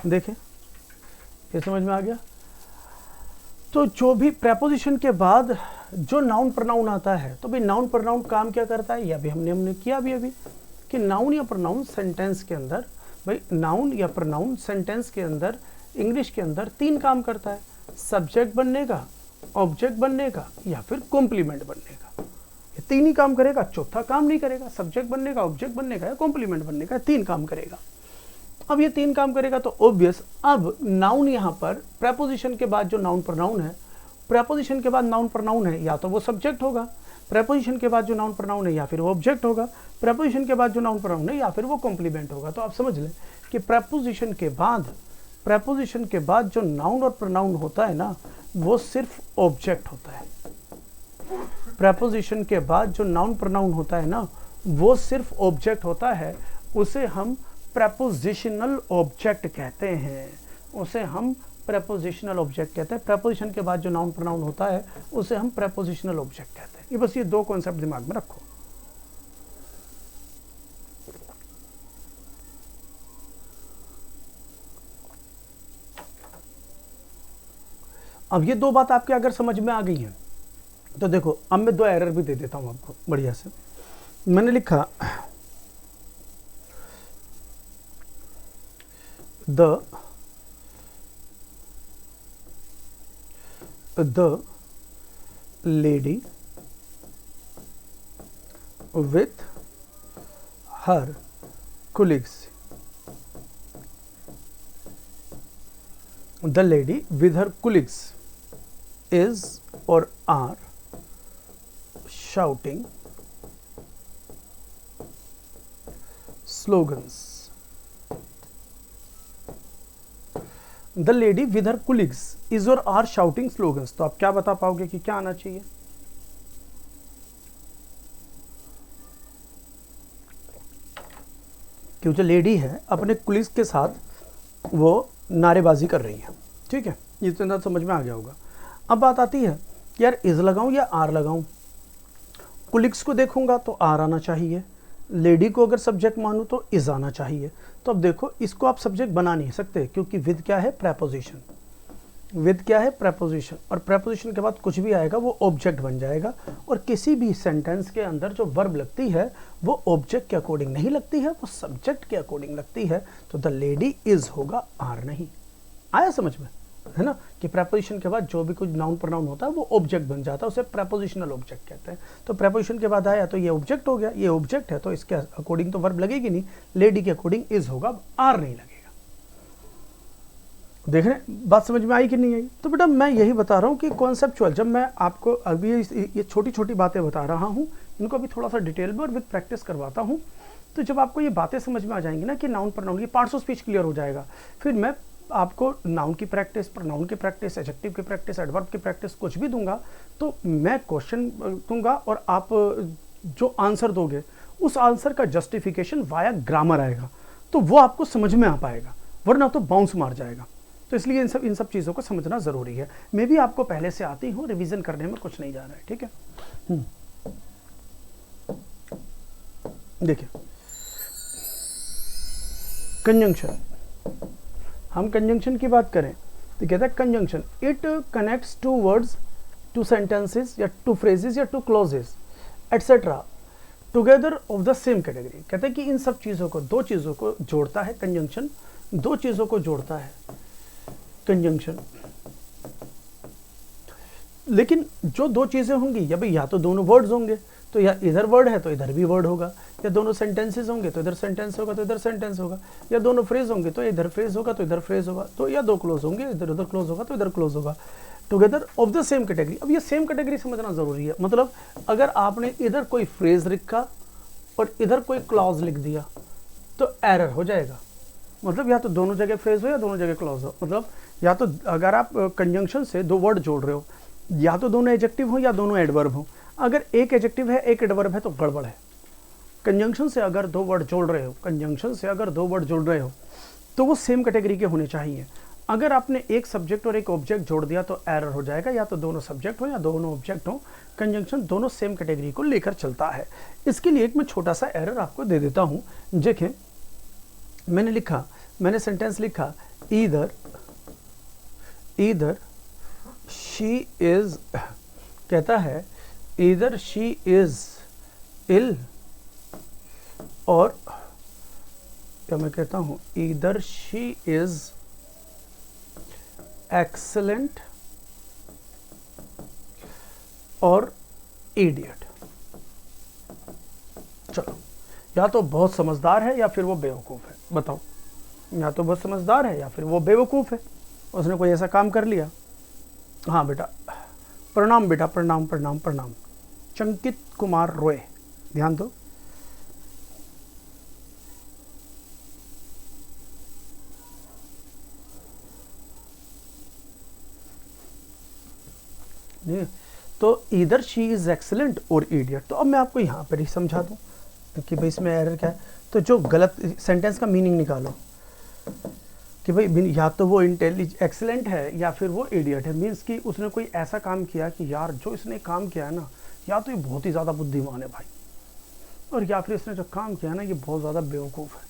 देखें ये समझ में आ गया। तो जो भी प्रेपोजिशन के बाद जो नाउन प्रनाउन आता है, तो भाई नाउन प्रनाउन काम क्या करता है, या भी हमने किया अभी कि नाउन या प्रनाउन सेंटेंस के अंदर, भाई नाउन या प्रनाउन सेंटेंस के अंदर इंग्लिश के अंदर 3 काम करता है, सब्जेक्ट बनने का, ऑब्जेक्ट बनने का, या फिर कॉम्प्लीमेंट बनने का। ये 3 ही काम करेगा, चौथा काम नहीं करेगा। सब्जेक्ट बनने का, ऑब्जेक्ट बनने का या कॉम्प्लीमेंट बनने का, 3 काम करेगा। अब ये 3 काम करेगा तो ऑब्वियस, अब नाउन यहाँ पर प्रेपोजिशन के बाद जो नाउन प्रनाउन है, प्रेपोजिशन के बाद नाउन प्रनाउन है, या तो वो सब्जेक्ट होगा, प्रेपोजिशन के बाद जो नाउन प्रनाउन है या फिर वो ऑब्जेक्ट होगा, प्रेपोजिशन के बाद जो नाउन प्रनाउन है या फिर वो कॉम्प्लीमेंट होगा। तो आप समझ लें कि प्रेपोजिशन के बाद जो नाउन और प्रनाउन होता है ना, वो सिर्फ ऑब्जेक्ट होता है। प्रेपोजिशन के बाद जो नाउन प्रनाउन होता है ना, वो सिर्फ ऑब्जेक्ट होता है। उसे हम प्रेपोजिशनल ऑब्जेक्ट कहते हैं, उसे हम प्रेपोजिशनल ऑब्जेक्ट कहते हैं। प्रेपोजिशन के बाद जो नाउन प्रनाउन होता है उसे हम प्रेपोजिशनल ऑब्जेक्ट कहते हैं। ये बस ये 2 कॉन्सेप्ट दिमाग में रखो। अब ये दो बात आपके अगर समझ में आ गई है तो देखो, अब मैं दो एरर भी दे देता हूं आपको बढ़िया से। मैंने लिखा the lady with her colleagues. The lady with her colleagues is or are shouting slogans. The lady with her colleagues is or are shouting slogans. तो आप क्या बता पाओगे कि क्या आना चाहिए? कि जो लेडी है अपने कुलीग्स के साथ वो नारेबाजी कर रही है, ठीक है, ये तो अंदर समझ में आ गया होगा। अब बात आती है कि यार इज लगाऊं या आर लगाऊं। कुलीग्स को देखूंगा तो आर आना चाहिए, लेडी को अगर सब्जेक्ट मानूं तो इज आना चाहिए। तो अब देखो, इसको आप सब्जेक्ट बना नहीं सकते क्योंकि विद क्या है? प्रेपोजिशन। विद क्या है? प्रेपोजिशन। और प्रेपोजिशन के बाद कुछ भी आएगा वो ऑब्जेक्ट बन जाएगा। और किसी भी सेंटेंस के अंदर जो वर्ब लगती है वो ऑब्जेक्ट के अकॉर्डिंग नहीं लगती है, वो सब्जेक्ट के अकॉर्डिंग लगती है। तो द लेडी इज होगा, आर नहीं। आया समझ में, है ना, कि प्रेपोजिशन के बाद जो भी कुछ नाउन प्रोनाउन होता है वो ऑब्जेक्ट बन जाता है, उसे प्रेपोजिशनल ऑब्जेक्ट कहते हैं। तो प्रेपोजिशन के बाद आया तो ये ऑब्जेक्ट हो गया, ये ऑब्जेक्ट है तो इसके अकॉर्डिंग तो वर्ब लगेगी नहीं, लेडी के अकॉर्डिंग इज होगा, आर नहीं लगेगा। देख रहे हैं बात समझ में आई कि नहीं आई? तो बेटा मैं यही बता रहा हूँ कि कॉन्सेप्चुअल, जब मैं आपको अभी ये छोटी छोटी बातें बता रहा हूँ, इनको अभी थोड़ा सा डिटेल में और विद प्रैक्टिस करवाता हूँ, तो जब आपको ये बातें समझ में आ जाएंगी ना कि नाउन प्रोनाउन की पार्ट्स ऑफ स्पीच क्लियर हो जाएगा, फिर मैं आपको नाउन की प्रैक्टिस, प्रोनाउन की प्रैक्टिस, एडजेक्टिव की प्रैक्टिस, एडवर्ब की प्रैक्टिस कुछ भी दूंगा, तो मैं क्वेश्चन दूंगा और आप जो आंसर दोगे उस आंसर का जस्टिफिकेशन वाया ग्रामर आएगा, तो वो आपको समझ में आ पाएगा, वरना तो बाउंस मार जाएगा। तो इसलिए इन सब चीज़ों को समझना ज़रूरी है। मैं भी आपको पहले से आती हूँ, रिवीजन करने में कुछ नहीं जा रहा है, ठीक है। देखिए कंजंक्शन, हम कंजंक्शन की बात करें तो कहता है conjunction it connects two words, two sentences या टू फ्रेजेस या two clauses etcetera together of the same category. कहते हैं कि इन सब चीज़ों को, दो चीज़ों को जोड़ता है कंजंक्शन, दो चीज़ों को जोड़ता है कंजंक्शन। लेकिन जो दो चीज़ें होंगी, या भाई या तो दोनों वर्ड्स होंगे तो या इधर वर्ड है तो इधर भी वर्ड होगा, या दोनों सेंटेंसेस होंगे तो इधर सेंटेंस होगा तो इधर सेंटेंस होगा, या दोनों फ्रेज होंगे तो इधर फ्रेज होगा तो इधर फ्रेज होगा, तो या दो क्लोज होंगे इधर उधर क्लोज होगा तो इधर क्लोज होगा, together of the same category. अब ये सेम कैटेगरी समझना ज़रूरी है। मतलब अगर आपने इधर कोई फ्रेज लिखा और इधर कोई क्लॉज लिख दिया तो एरर हो जाएगा। मतलब या तो दोनों जगह फ्रेज हो या दोनों जगह क्लॉज हो। मतलब या तो अगर आप कंजंक्शन से दो वर्ड जोड़ रहे हो, या तो दोनों एडजेक्टिव हो या दोनों एडवर्ब हो। अगर एक एडजेक्टिव है एक एडवर्ब है तो गड़बड़ है। कंजंक्शन से अगर दो वर्ड जोड़ रहे हो, कंजंक्शन से अगर दो वर्ड जोड़ रहे हो तो वो सेम कैटेगरी के होने चाहिए। अगर आपने एक सब्जेक्ट और एक ऑब्जेक्ट जोड़ दिया तो एरर हो जाएगा। या तो दोनों सब्जेक्ट हो या दोनों ऑब्जेक्ट हो, कंजंक्शन दोनों सेम कैटेगरी को लेकर चलता है। इसके लिए एक मैं छोटा सा एरर आपको दे देता हूँ। देखें, मैंने सेंटेंस लिखा ईदर शी इज, कहता है ईदर शी इज इल, और क्या मैं कहता हूं ईदर शी इज एक्सेलेंट और इडियट। चलो, या तो बहुत समझदार है या फिर वो बेवकूफ है। बताओ, या तो बहुत समझदार है या फिर वो बेवकूफ है, उसने कोई ऐसा काम कर लिया। हाँ बेटा, प्रणाम बेटा, प्रणाम प्रणाम प्रणाम। चंकित कुमार रॉय, ध्यान दो। तो इधर शी इज एक्सेलेंट और इडियट। तो अब मैं आपको यहाँ पर ही समझा दूँ कि भाई इसमें एरर क्या है। तो जो गलत सेंटेंस का मीनिंग निकालो कि भाई या तो वो एक्सेलेंट है या फिर वो इडियट है। मीन्स कि उसने कोई ऐसा काम किया कि यार जो इसने काम किया है ना, या तो ये बहुत ही ज़्यादा बुद्धिमान है भाई, और या फिर इसने जो काम किया है ना ये बहुत ज़्यादा बेवकूफ़ है।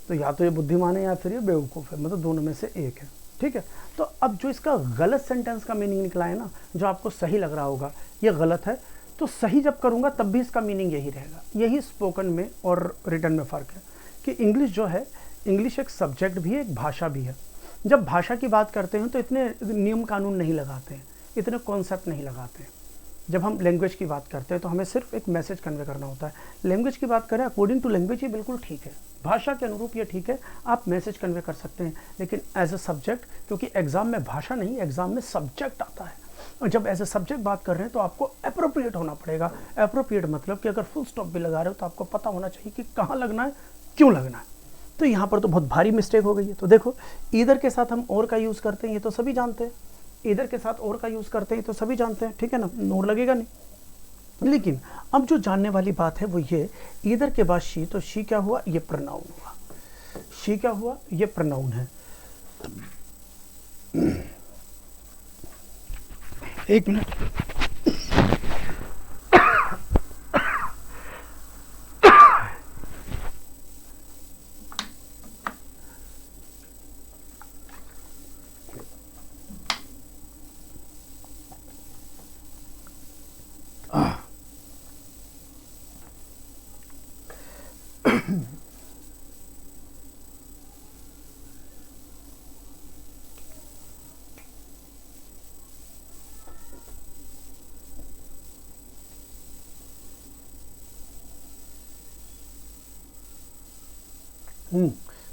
तो या तो ये बुद्धिमान है या फिर ये बेवकूफ़ है, मतलब दोनों में से एक है। ठीक है। तो अब जो इसका गलत सेंटेंस का मीनिंग निकला है ना, जो आपको सही लग रहा होगा ये गलत है, तो सही जब करूँगा तब भी इसका मीनिंग यही रहेगा। यही स्पोकन में और रिटन में फ़र्क है कि इंग्लिश जो है, इंग्लिश एक सब्जेक्ट भी है, एक भाषा भी है। जब भाषा की बात करते हैं तो इतने नियम कानून नहीं लगाते हैं, इतने कॉन्सेप्ट नहीं लगाते हैं। जब हम लैंग्वेज की बात करते हैं तो हमें सिर्फ एक मैसेज कन्वे करना होता है। लैंग्वेज की बात करें अकॉर्डिंग टू लैंग्वेज ये बिल्कुल ठीक है, भाषा के अनुरूप ये ठीक है, आप मैसेज कन्वे कर सकते हैं। लेकिन एज ए सब्जेक्ट, क्योंकि एग्जाम में भाषा नहीं, एग्जाम में सब्जेक्ट आता है, और जब एज ए सब्जेक्ट बात कर रहे हैं तो आपको अप्रोप्रिएट होना पड़ेगा। अप्रोप्रिएट मतलब कि अगर फुल स्टॉप भी लगा रहे हो तो आपको पता होना चाहिए कि कहाँ लगना है, क्यों लगना है। तो यहाँ पर तो बहुत भारी मिस्टेक हो गई है। तो देखो, ईदर के साथ हम और का यूज़ करते हैं, ये तो सभी जानते हैं। ईदर के साथ और का यूज़ करते हैं तो सभी जानते हैं, ठीक है ना, नोर लगेगा नहीं। लेकिन अब जो जानने वाली बात है वो ये, ईदर के बाद शी, तो शी क्या हुआ, ये प्रोनाउन हुआ। शी क्या हुआ, ये प्रोनाउन है। एक मिनट,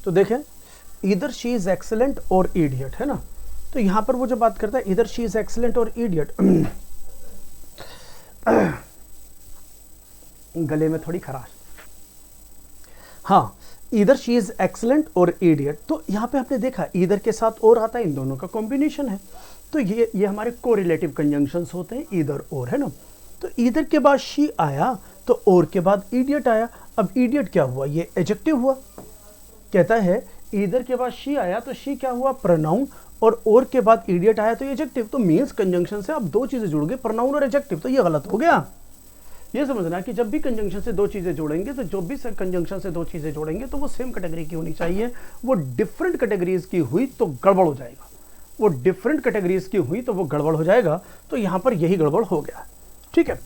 तो देखें, इधर शी इज एक्सेलेंट और इडियट है ना। तो यहां पर वो जो बात करता है इधर शी इज एक्सेलेंट और इडियट, गले में थोड़ी खराश, हाँ, इधर शी इज एक्सेलेंट और इडियट। तो यहाँ पे आपने देखा इधर के साथ और आता है, इन दोनों का कॉम्बिनेशन है। तो ये हमारे कोरिलेटिव कंजंक्शंस होते हैं, इधर और, है ना। तो इधर के बाद शी आया तो और के बाद इडियट आया। अब इडियट क्या हुआ, ये एडजेक्टिव हुआ। कहता है इधर के बाद शी आया तो शी क्या हुआ, प्रोनाउन, और के बाद इडियट आया तो एडजेक्टिव। तो मीन्स कंजंक्शन से अब दो चीजें जुड़ गई, प्रोनाउन और एडजेक्टिव। तो ये गलत हो गया। ये समझना कि जब भी कंजंक्शन से दो चीजें जोड़ेंगे, तो जो भी कंजंक्शन से दो चीजें जोड़ेंगे तो वो सेम कैटेगरी की होनी चाहिए। वो डिफरेंट कैटेगरीज की हुई तो गड़बड़ हो जाएगा, वो डिफरेंट कैटेगरीज की हुई तो वो गड़बड़ हो जाएगा। तो यहां पर यही गड़बड़ हो गया, ठीक है।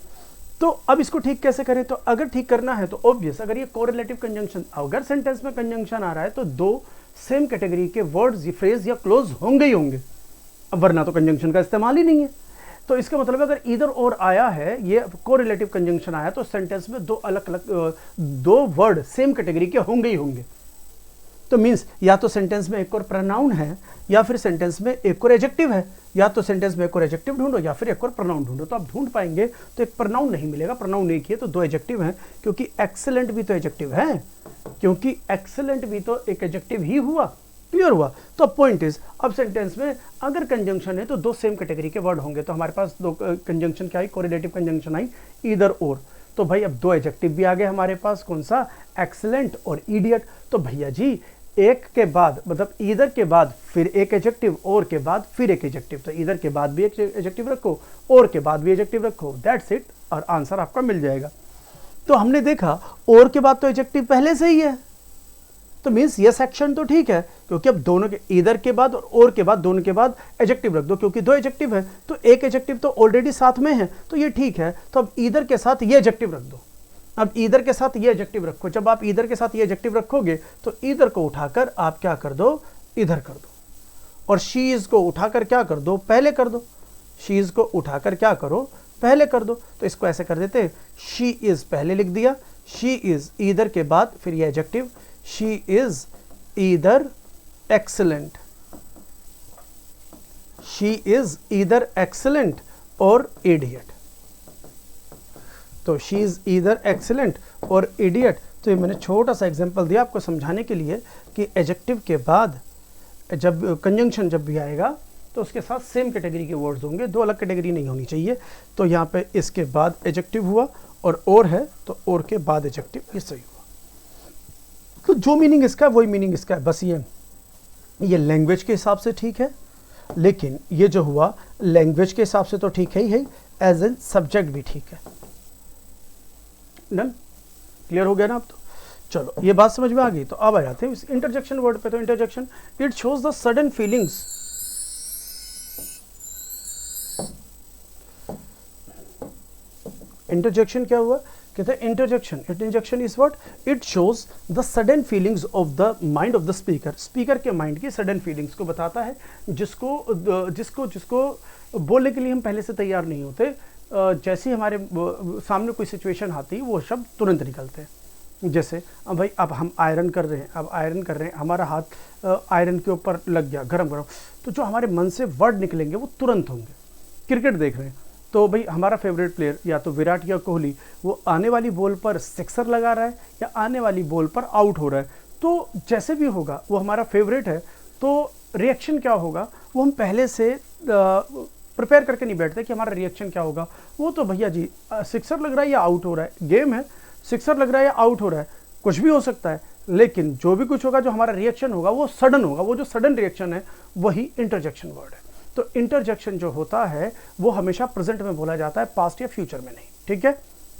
तो अब इसको ठीक कैसे करें, तो अगर ठीक करना है तो ऑब्वियस, अगर ये कोरिलेटिव कंजंक्शन, अगर सेंटेंस में कंजंक्शन आ रहा है तो दो सेम कैटेगरी के वर्ड्स, फ्रेज या क्लोज होंगे ही होंगे, अब वरना तो कंजंक्शन का इस्तेमाल ही नहीं है। तो इसका मतलब अगर इधर और आया है, ये कोरिलेटिव कंजंक्शन आया, तो सेंटेंस में दो अलग अलग दो वर्ड सेम कैटेगरी के होंगे ही होंगे। तो मीन्स या तो सेंटेंस में एक और प्रोनाउन है, या फिर सेंटेंस में एक और एडजेक्टिव है, या तो सेंटेंस में एक और एडजेक्टिव ढूंढो या फिर एक और प्रोनाउन ढूंढो। तो आप ढूंढ पाएंगे तो एक प्रोनाउन नहीं मिलेगा, प्रोनाउन एक ही है तो दो एडजेक्टिव हैं, क्योंकि एक्सेलेंट भी तो एडजेक्टिव है, क्योंकि एक्सेलेंट भी तो एक एडजेक्टिव ही हुआ। क्लियर हुआ। तो पॉइंट इज, अब सेंटेंस में अगर कंजंक्शन है तो दो सेम कैटेगरी के वर्ड होंगे। तो हमारे पास दो कंजंक्शन क्या आई, कोरिलेटिव कंजंक्शन आई, इधर और। तो भाई अब दो एडजेक्टिव भी आ गए हमारे पास, कौन सा, एक्सेलेंट और इडियट। तो भैया जी एक के बाद, मतलब इधर के बाद फिर एक एडजेक्टिव, और के बाद फिर एक एडजेक्टिव। तो इधर के बाद भी एक एडजेक्टिव रखो, और के बाद भी एडजेक्टिव रखो, दैट्स इट, और आंसर आपका मिल जाएगा। तो हमने देखा और के बाद तो एडजेक्टिव पहले से ही है, तो मीन्स ये सेक्शन तो ठीक है, क्योंकि अब दोनों के, इधर के बाद और के बाद, दोनों के बाद एडजेक्टिव रख दो, क्योंकि दो एडजेक्टिव है तो एक एडजेक्टिव तो ऑलरेडी साथ में है, तो ये ठीक है। तो अब इधर के साथ ये एडजेक्टिव रख दो, अब इधर के साथ ये एडजेक्टिव रखो। जब आप इधर के साथ ये एडजेक्टिव रखोगे तो इधर को उठाकर आप क्या कर दो, इधर कर दो, और शी इज को उठाकर क्या कर दो, पहले कर दो। शी इज को उठाकर क्या करो, पहले कर दो। तो इसको ऐसे कर देते, शी इज पहले लिख दिया, शी इज इधर के बाद फिर ये adjective, she is either excellent, she is either excellent और इडियट। तो शी इज ईदर एक्सेलेंट और इडियट। तो ये मैंने छोटा सा एग्जांपल दिया आपको समझाने के लिए कि एडजेक्टिव के बाद जब कंजंक्शन जब भी आएगा तो उसके साथ सेम कैटेगरी के वर्ड्स होंगे, दो अलग कैटेगरी नहीं होनी चाहिए। तो यहाँ पे इसके बाद एडजेक्टिव हुआ और है तो और के बाद एडजेक्टिव, ये सही हुआ। तो जो मीनिंग इसका है वही मीनिंग इसका है, बस ये लैंग्वेज के हिसाब से ठीक है, लेकिन ये जो हुआ लैंग्वेज के हिसाब से तो ठीक है ही है, एज एन सब्जेक्ट भी ठीक है। डन, क्लियर हो गया ना अब तो। चलो ये बात समझ में आ गई। तो अब आ जाते हैं इस इंटरजेक्शन वर्ड पे। तो interjection, it shows the sudden feelings interjection क्या हुआ, कहते हैं interjection is what, it shows the sudden feelings of the mind of the speaker, speaker के माइंड की सडन फीलिंग्स को बताता है, जिसको बोलने के लिए हम पहले से तैयार नहीं होते, जैसे ही हमारे सामने कोई सिचुएशन आती है वो शब्द तुरंत निकलते हैं। जैसे अब भाई अब हम आयरन कर रहे हैं, हमारा हाथ आयरन के ऊपर लग गया गरम, तो जो हमारे मन से वर्ड निकलेंगे वो तुरंत होंगे। क्रिकेट देख रहे हैं तो भाई हमारा फेवरेट प्लेयर या तो विराट या कोहली, वो आने वाली बॉल पर सिक्सर लगा रहा है या आने वाली बॉल पर आउट हो रहा है, तो जैसे भी होगा वो हमारा फेवरेट है, तो रिएक्शन क्या होगा वो हम पहले से प्रिपेयर करके नहीं बैठते कि हमारा रिएक्शन क्या होगा। वो तो भैया जी सिक्सर लग रहा है या आउट हो रहा है, गेम है, सिक्सर लग रहा है या आउट हो रहा है, कुछ भी हो सकता है, लेकिन जो भी कुछ होगा, जो हमारा रिएक्शन होगा वो सडन होगा। वो जो सडन रिएक्शन है वही इंटरजेक्शन वर्ड है। तो इंटरजेक्शन जो होता है वो हमेशा प्रेजेंट में बोला जाता है, पास्ट या फ्यूचर में नहीं, ठीक है।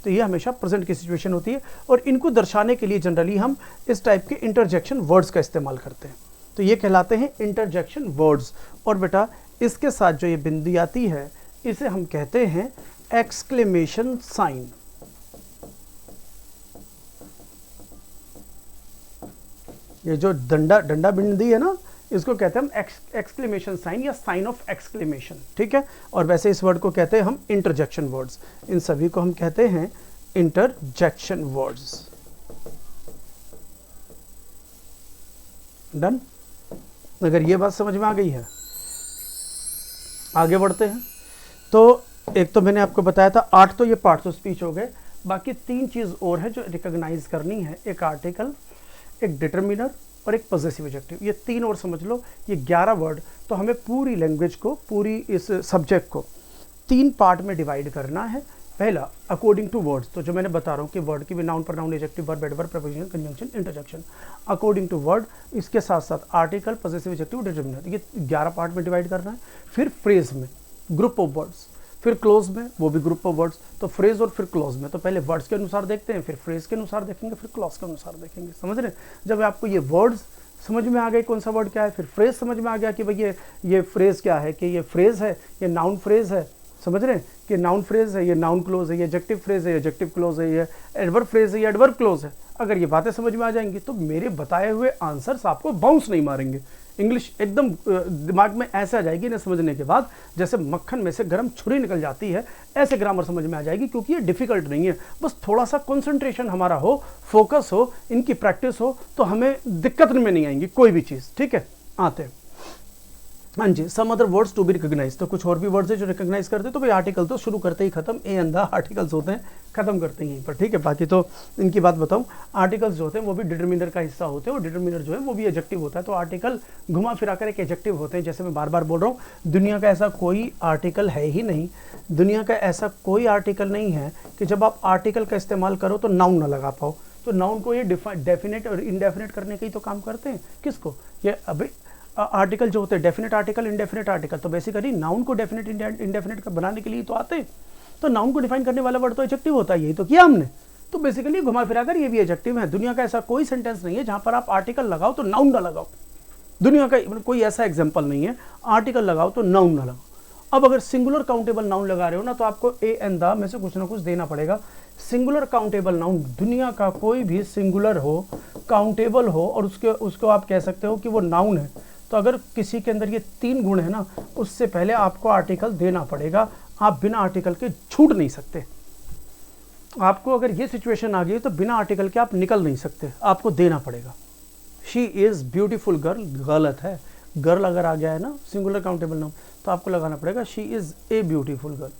तो ये हमेशा प्रेजेंट की सिचुएशन होती है और इनको दर्शाने के लिए जनरली हम इस टाइप के इंटरजेक्शन वर्ड्स का इस्तेमाल करते हैं। तो ये कहलाते हैं इंटरजेक्शन वर्ड्स। और बेटा इसके साथ जो ये बिंदी आती है इसे हम कहते हैं एक्सक्लेमेशन साइन। ये जो डंडा बिंदी है ना, इसको कहते हैं हम एक्सक्लेमेशन साइन या साइन ऑफ एक्सक्लेमेशन, ठीक है। और वैसे इस वर्ड को कहते हैं हम इंटरजेक्शन वर्ड्स। इन सभी को हम कहते हैं इंटरजेक्शन वर्ड्स। डन। अगर ये बात समझ में आ गई है, आगे बढ़ते हैं। तो एक तो मैंने आपको बताया था 8 तो ये पार्ट्स ऑफ स्पीच हो गए, बाकी 3 चीज़ और है जो रिकॉग्नाइज करनी है, एक आर्टिकल, एक डिटरमिनर और एक पॉजेसिव एडजेक्टिव। ये 3 और समझ लो, ये 11 वर्ड। तो हमें पूरी लैंग्वेज को, पूरी इस सब्जेक्ट को 3 पार्ट में डिवाइड करना है। पहला अकॉर्डिंग टू वर्ड्स, तो जो मैंने बता रहा हूँ कि वर्ड की भी noun, pronoun, adjective, verb, adverb, preposition, conjunction, interjection, according to word. इसके साथ साथ आर्टिकल, पॉजेसिव एडजेक्टिव, डिटरमिनर, ये 11 पार्ट में डिवाइड करना है। फिर फ्रेज में ग्रुप ऑफ वर्ड्स, फिर क्लोज में वो भी ग्रुप ऑफ वर्ड्स। तो फ्रेज और फिर क्लोज में तो पहले वर्ड्स के अनुसार देखते हैं, फिर फ्रेज के अनुसार देखेंगे, फिर क्लोज के अनुसार देखेंगे। समझ रहे हैं? जब आपको ये वर्ड्स समझ में आ गए कौन सा वर्ड क्या है, फिर फ्रेज समझ में आ गया कि भाई ये फ्रेज क्या है, कि ये फ्रेज है, ये नाउन फ्रेज है। समझ रहे हैं कि नाउन फ्रेज है, ये नाउन क्लोज है, ये एडजेक्टिव फ्रेज है, एडजेक्टिव क्लोज है, ये एडवर्ब फ्रेज है, ये एडवर्ब क्लोज है। अगर ये बातें समझ में आ जाएंगी तो मेरे बताए हुए आंसर्स आपको बाउंस नहीं मारेंगे। इंग्लिश एकदम दिमाग में ऐसे आ जाएगी ना समझने के बाद, जैसे मक्खन में से गर्म छुरी निकल जाती है, ऐसे ग्रामर समझ में आ जाएगी। क्योंकि ये डिफिकल्ट नहीं है, बस थोड़ा सा कंसंट्रेशन हमारा हो, फोकस हो, इनकी प्रैक्टिस हो, तो हमें दिक्कत में नहीं आएंगी कोई भी चीज़, ठीक है। आते हैं, हाँ जी, some other words to be recognize. तो कुछ और भी वर्ड्स है जो रिकॉग्नाइज करते हैं। तो भाई आर्टिकल तो शुरू करते ही खत्म, ए अंधा आर्टिकल्स होते हैं, खत्म करते हैं यहीं पर, ठीक है। बाकी तो इनकी बात बताऊं, आर्टिकल्स जो होते हैं वो भी डिटरमिनर का हिस्सा होते हैं, और डिटरमिनर जो है वो भी एडजेक्टिव होता है। तो आर्टिकल घुमा फिरा कर एक एडजेक्टिव होते हैं। जैसे मैं बार बार बोल रहा हूँ, दुनिया का ऐसा कोई आर्टिकल है ही नहीं, दुनिया का ऐसा कोई आर्टिकल नहीं है कि जब आप आर्टिकल का इस्तेमाल करो तो नाउन ना लगा पाओ। तो नाउन को ये डेफिनेट और इनडेफिनेट करने का ही तो काम करते हैं। किसको? ये अभी आर्टिकल जो होते हैं, डेफिनेट आर्टिकल, इनडेफिनेट आर्टिकल, तो बेसिकली नाउन को डेफिनेट इनडेफिनेट का बनाने के लिए तो आते हैं। तो नाउन को डिफाइन करने वाला वर्ड तो एडजेक्टिव होता है, यही तो किया हमने। तो बेसिकली घुमा फिरा कर ये भी एडजेक्टिव है। दुनिया का ऐसा कोई सेंटेंस नहीं है जहां पर आप आर्टिकल लगाओ तो नाउन ना लगाओ। दुनिया का कोई ऐसा एग्जाम्पल नहीं है, आर्टिकल लगाओ तो नाउन ना लगाओ। अब अगर सिंगुलर काउंटेबल नाउन लगा रहे हो ना, तो आपको ए एंड द में से कुछ ना कुछ देना पड़ेगा। सिंगुलर काउंटेबल नाउन, दुनिया का कोई भी सिंगुलर हो, काउंटेबल हो, और उसको आप कह सकते हो कि वो नाउन है। तो अगर किसी के अंदर ये 3 गुण है ना, उससे पहले आपको आर्टिकल देना पड़ेगा। आप बिना आर्टिकल के छूट नहीं सकते। आपको अगर ये सिचुएशन आ गई तो बिना आर्टिकल के आप निकल नहीं सकते, आपको देना पड़ेगा। शी इज़ ब्यूटीफुल गर्ल, गलत है। गर्ल अगर आ गया है ना सिंगुलर काउंटेबल नाउन, तो आपको लगाना पड़ेगा she is a beautiful girl,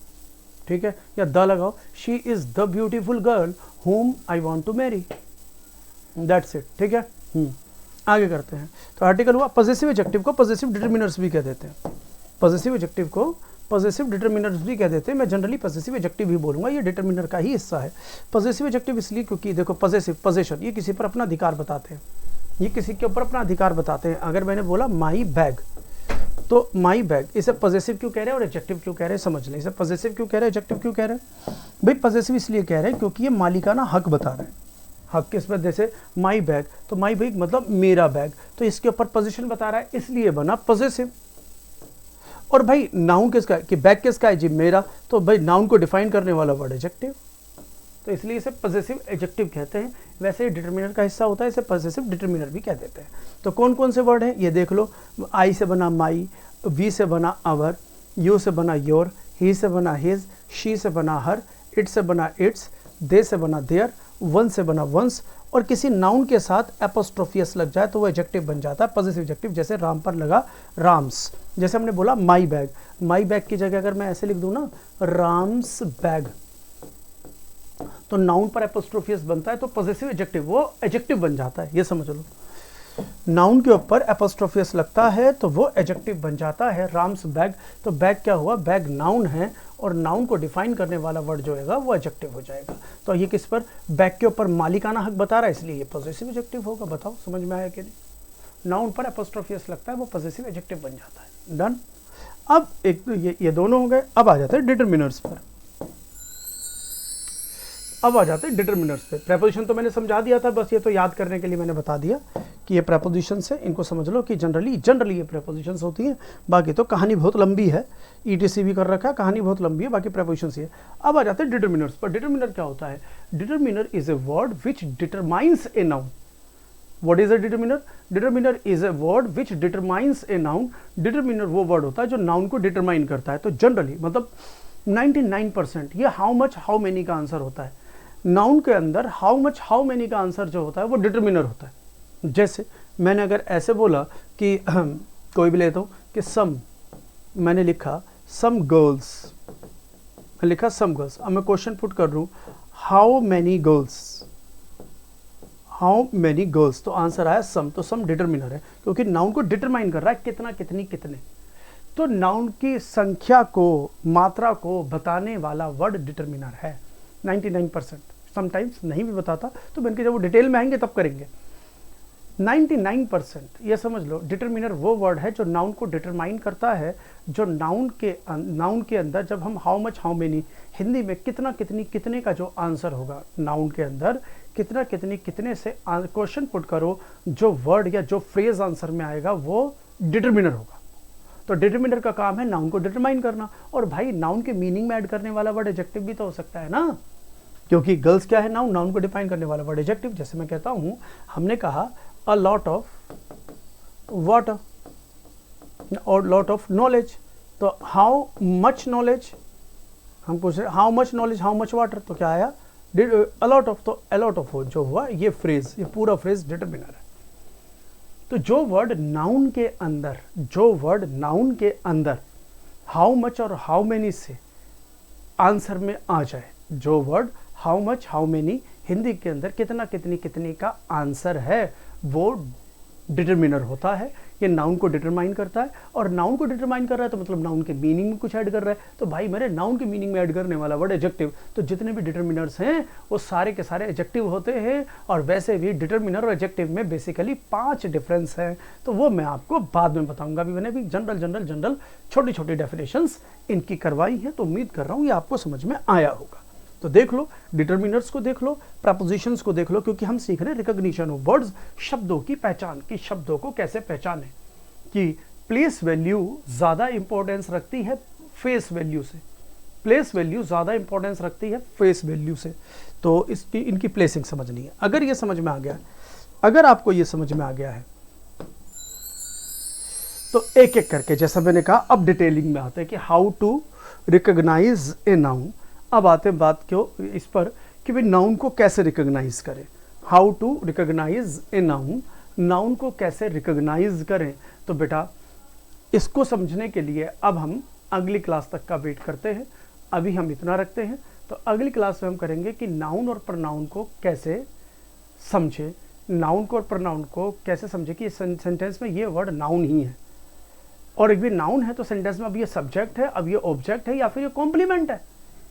ठीक है। या द लगाओ, she is the beautiful girl whom I want to marry, that's it, ठीक है। आगे करते हैं। तो आर्टिकल हुआ। पॉजेसिव एडजेक्टिव को पॉजेसिव डिटरमिनर्स भी कह देते हैं। पॉजेसिव एडजेक्टिव को पॉजेसिव डिटरमिनर्स भी कह देते हैं। मैं जनरली पॉजेसिव एडजेक्टिव ही बोलूँगा, ये डिटरमिनर का ही हिस्सा है। पॉजेसिव एडजेक्टिव इसलिए क्योंकि देखो, पॉजेसिव, पोजेशन, ये किसी पर अपना अधिकार बताते हैं, ये किसी के ऊपर अपना अधिकार बताते हैं। अगर मैंने बोला माई बैग, तो माई बैग, इसे पॉजेसिव क्यों कह रहे हैं और एडजेक्टिव क्यों कह रहे हैं, समझ लें। इसे पॉजेसिव क्यों कह रहे हैं, एडजेक्टिव क्यों कह रहे हैं? भाई पॉजेसिव इसलिए कह रहे हैं क्योंकि ये मालिकाना हक बता रहे हैं। हक किस पर? जैसे माई बैग, तो माई बैग मतलब मेरा बैग, तो इसके ऊपर पोजीशन बता रहा है, इसलिए बना पॉजेसिव। और भाई नाउन किसका है कि बैग किसका है जी? मेरा। तो भाई नाउन को डिफाइन करने वाला वर्ड एडजेक्टिव, तो इसलिए इसे पॉजिटिव एडजेक्टिव कहते हैं। वैसे डिटरमिनर का हिस्सा होता है, इसे पॉजिटिव डिटरमिनर भी कह देते हैं। तो कौन कौन से वर्ड हैं ये देख लो। आई से बना माई, वी से बना आवर, यू से बना योर, ही से बना हिज, शी से बना हर, इट से बना इट्स, दे से बना देयर, वन से बना वंस। और किसी नाउन के साथ एपोस्ट्रोफियस लग जाए तो वो एडजेक्टिव बन जाता है पॉजिटिव एडजेक्टिव। जैसे राम पर लगा राम्स, जैसे हमने बोला माई बैग, माई बैग की जगह अगर मैं ऐसे लिख दूं ना राम्स बैग, तो नाउन पर एपोस्ट्रोफियस बनता है तो पॉजिटिव एडजेक्टिव वो एडजेक्टिव बन जाता है, ये समझ लो। नाउन के ऊपर एपोस्ट्रोफियस लगता है तो वो एडजेक्टिव बन जाता है। राम्स बैग, तो बैग क्या हुआ, बैग नाउन है और नाउन को डिफाइन करने वाला वर्ड जो है वो एडजेक्टिव हो जाएगा। तो ये किस पर, बैग के ऊपर मालिकाना हक बता रहा है इसलिए ये पॉजिटिव एडजेक्टिव होगा। बताओ समझ में आया कि नहीं। नाउन पर एपोस्ट्रोफियस लगता है वो पॉजिटिव एडजेक्टिव बन जाता है। डन। अब एक तो ये दोनों हो गए। अब आ जाते हैं डिटरमिनर्स पर। अब आ जाते हैं डिटरमिनर्स पे। प्रेपोजिशन तो मैंने समझा दिया था, बस ये तो याद करने के लिए मैंने बता दिया कि ये प्रेपोजिशंस है, इनको समझ लो कि जनरली ये प्रेपोजिशंस होती हैं। बाकी तो कहानी बहुत लंबी है, ईटीसी भी कर रखा है, कहानी बहुत लंबी है, बाकी प्रेपोजिशंस ही है। अब आ जाते हैं डिटरमिनर्स पर। डिटरमिनर क्या होता है, determiner is a word which determines a noun. What is a determiner? Determiner is a word which determines a noun. Determiner वो वर्ड होता है जो नाउन को डिटरमाइन करता है। तो जनरली मतलब 99% ये हाउ मच हाउ मेनी का आंसर होता है। नाउन के अंदर हाउ मच हाउ मेनी का आंसर जो होता है वो डिटरमिनर होता है। जैसे मैंने अगर ऐसे बोला कि कोई भी लेता हूँ कि सम, मैंने लिखा सम गर्ल्स, मैं लिखा सम गर्ल्स। अब मैं क्वेश्चन पुट कर दूँ how many girls, how many girls, तो आंसर आया सम। तो सम डिटरमिनर है क्योंकि नाउन को डिटरमाइन कर रहा है कितना, कितनी, कितने। तो नाउन की संख्या को, मात्रा को बताने वाला वर्ड डिटरमिनर है 99%। समटाइम्स नहीं भी बताता तो बल्कि जब वो डिटेल में आएंगे तब करेंगे। 99% ये समझ लो डिटरमिनर वो वर्ड है जो नाउन को डिटरमाइन करता है, जो नाउन के अंदर जब हम how much how many, Hindi में कितना, कितनी, कितने का जो आंसर होगा नाउन के अंदर कितना, कितनी, कितने से क्वेश्चन पुट करो, जो वर्ड या जो फ्रेज आंसर में आएगा वो डिटरमिनर होगा। तो डिटरमिनर का काम है नाउन को डिटरमाइन करना। और भाई नाउन के मीनिंग में ऐड करने वाला वर्ड एडजेक्टिव भी तो हो सकता है ना, क्योंकि गर्ल्स क्या है, नाउन, नाउन को डिफाइन करने वाला वर्ड एडजेक्टिव। जैसे मैं कहता हूं, हमने कहा अ लॉट ऑफ वाटर और लॉट ऑफ नॉलेज, तो हाउ मच नॉलेज, हम पूछ रहे how much knowledge how much water, तो क्या आया अलॉट ऑफ। तो अलॉट ऑफ हो जो हुआ ये फ्रेज, ये पूरा फ्रेज डिटरमिनर है। तो जो वर्ड नाउन के अंदर हाउ मच और हाउ मेनी से आंसर में आ जाए, जो word how much how many Hindi के अंदर कितना, कितनी, कितनी का आंसर है वो डिटरमिनर होता है। ये नाउन को डिटरमाइन करता है और नाउन को डिटरमाइन कर रहा है तो मतलब नाउन के मीनिंग में कुछ ऐड कर रहा है। तो भाई मेरे नाउन के मीनिंग में ऐड करने वाला वर्ड एडजेक्टिव। तो जितने भी डिटरमिनर्स हैं वो सारे के सारे एडजेक्टिव होते हैं। और वैसे भी डिटरमिनर और एडजेक्टिव में बेसिकली 5 डिफरेंस हैं, तो वो मैं आपको बाद में बताऊंगा। अभी मैंने भी जनरल छोटी छोटी डेफिनेशंस इनकी करवाई हैं, तो उम्मीद कर रहा हूँ ये आपको समझ में आया होगा। तो देख लो डिटरमिनर्स को, देख लो प्रपोजिशंस को, देख लो, क्योंकि हम सीख रहे हैं रिकॉग्निशन ऑफ वर्ड्स, शब्दों की पहचान, कि शब्दों को कैसे पहचाने, कि प्लेस वैल्यू ज़्यादा इंपॉर्टेंस रखती है फेस वैल्यू से, प्लेस वैल्यू ज़्यादा इंपॉर्टेंस रखती है फेस वैल्यू से। तो इसकी इनकी प्लेसिंग समझनी है। अगर ये समझ में आ गया, अगर आपको ये समझ में आ गया है तो एक एक करके, जैसा मैंने कहा, अब डिटेलिंग में आते हैं कि how to recognise a noun. अब आते हैं बात क्यों इस पर कि भाई नाउन को कैसे रिकॉग्नाइज करें, how to recognise a noun, noun को कैसे रिकॉग्नाइज करें। तो बेटा इसको समझने के लिए अब हम अगली क्लास तक का वेट करते हैं, अभी हम इतना रखते हैं। तो अगली क्लास में हम करेंगे कि नाउन और प्रनाउन को कैसे समझे, नाउन को और प्रनाउन को कैसे समझे कि सेंटेंस में ये वर्ड नाउन ही है, और एक भी नाउन है तो सेंटेंस में अब ये सब्जेक्ट है, अब ये ऑब्जेक्ट है, या फिर ये कॉम्प्लीमेंट है,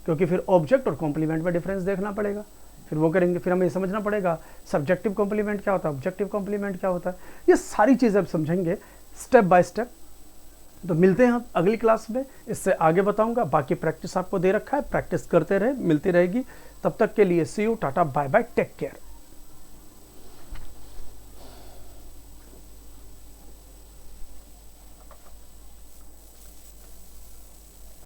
क्योंकि फिर ऑब्जेक्ट और कॉम्प्लीमेंट में डिफरेंस देखना पड़ेगा। फिर वो करेंगे, फिर हमें ये समझना पड़ेगा सब्जेक्टिव कॉम्प्लीमेंट क्या होता है, ऑब्जेक्टिव कॉम्प्लीमेंट क्या होता है। ये सारी चीज़ें अब समझेंगे स्टेप बाय स्टेप। तो मिलते हैं हम अगली क्लास में, इससे आगे बताऊंगा। बाकी प्रैक्टिस आपको दे रखा है, प्रैक्टिस करते रहे, मिलती रहेगी। तब तक के लिए see you, tata, bye bye, take care.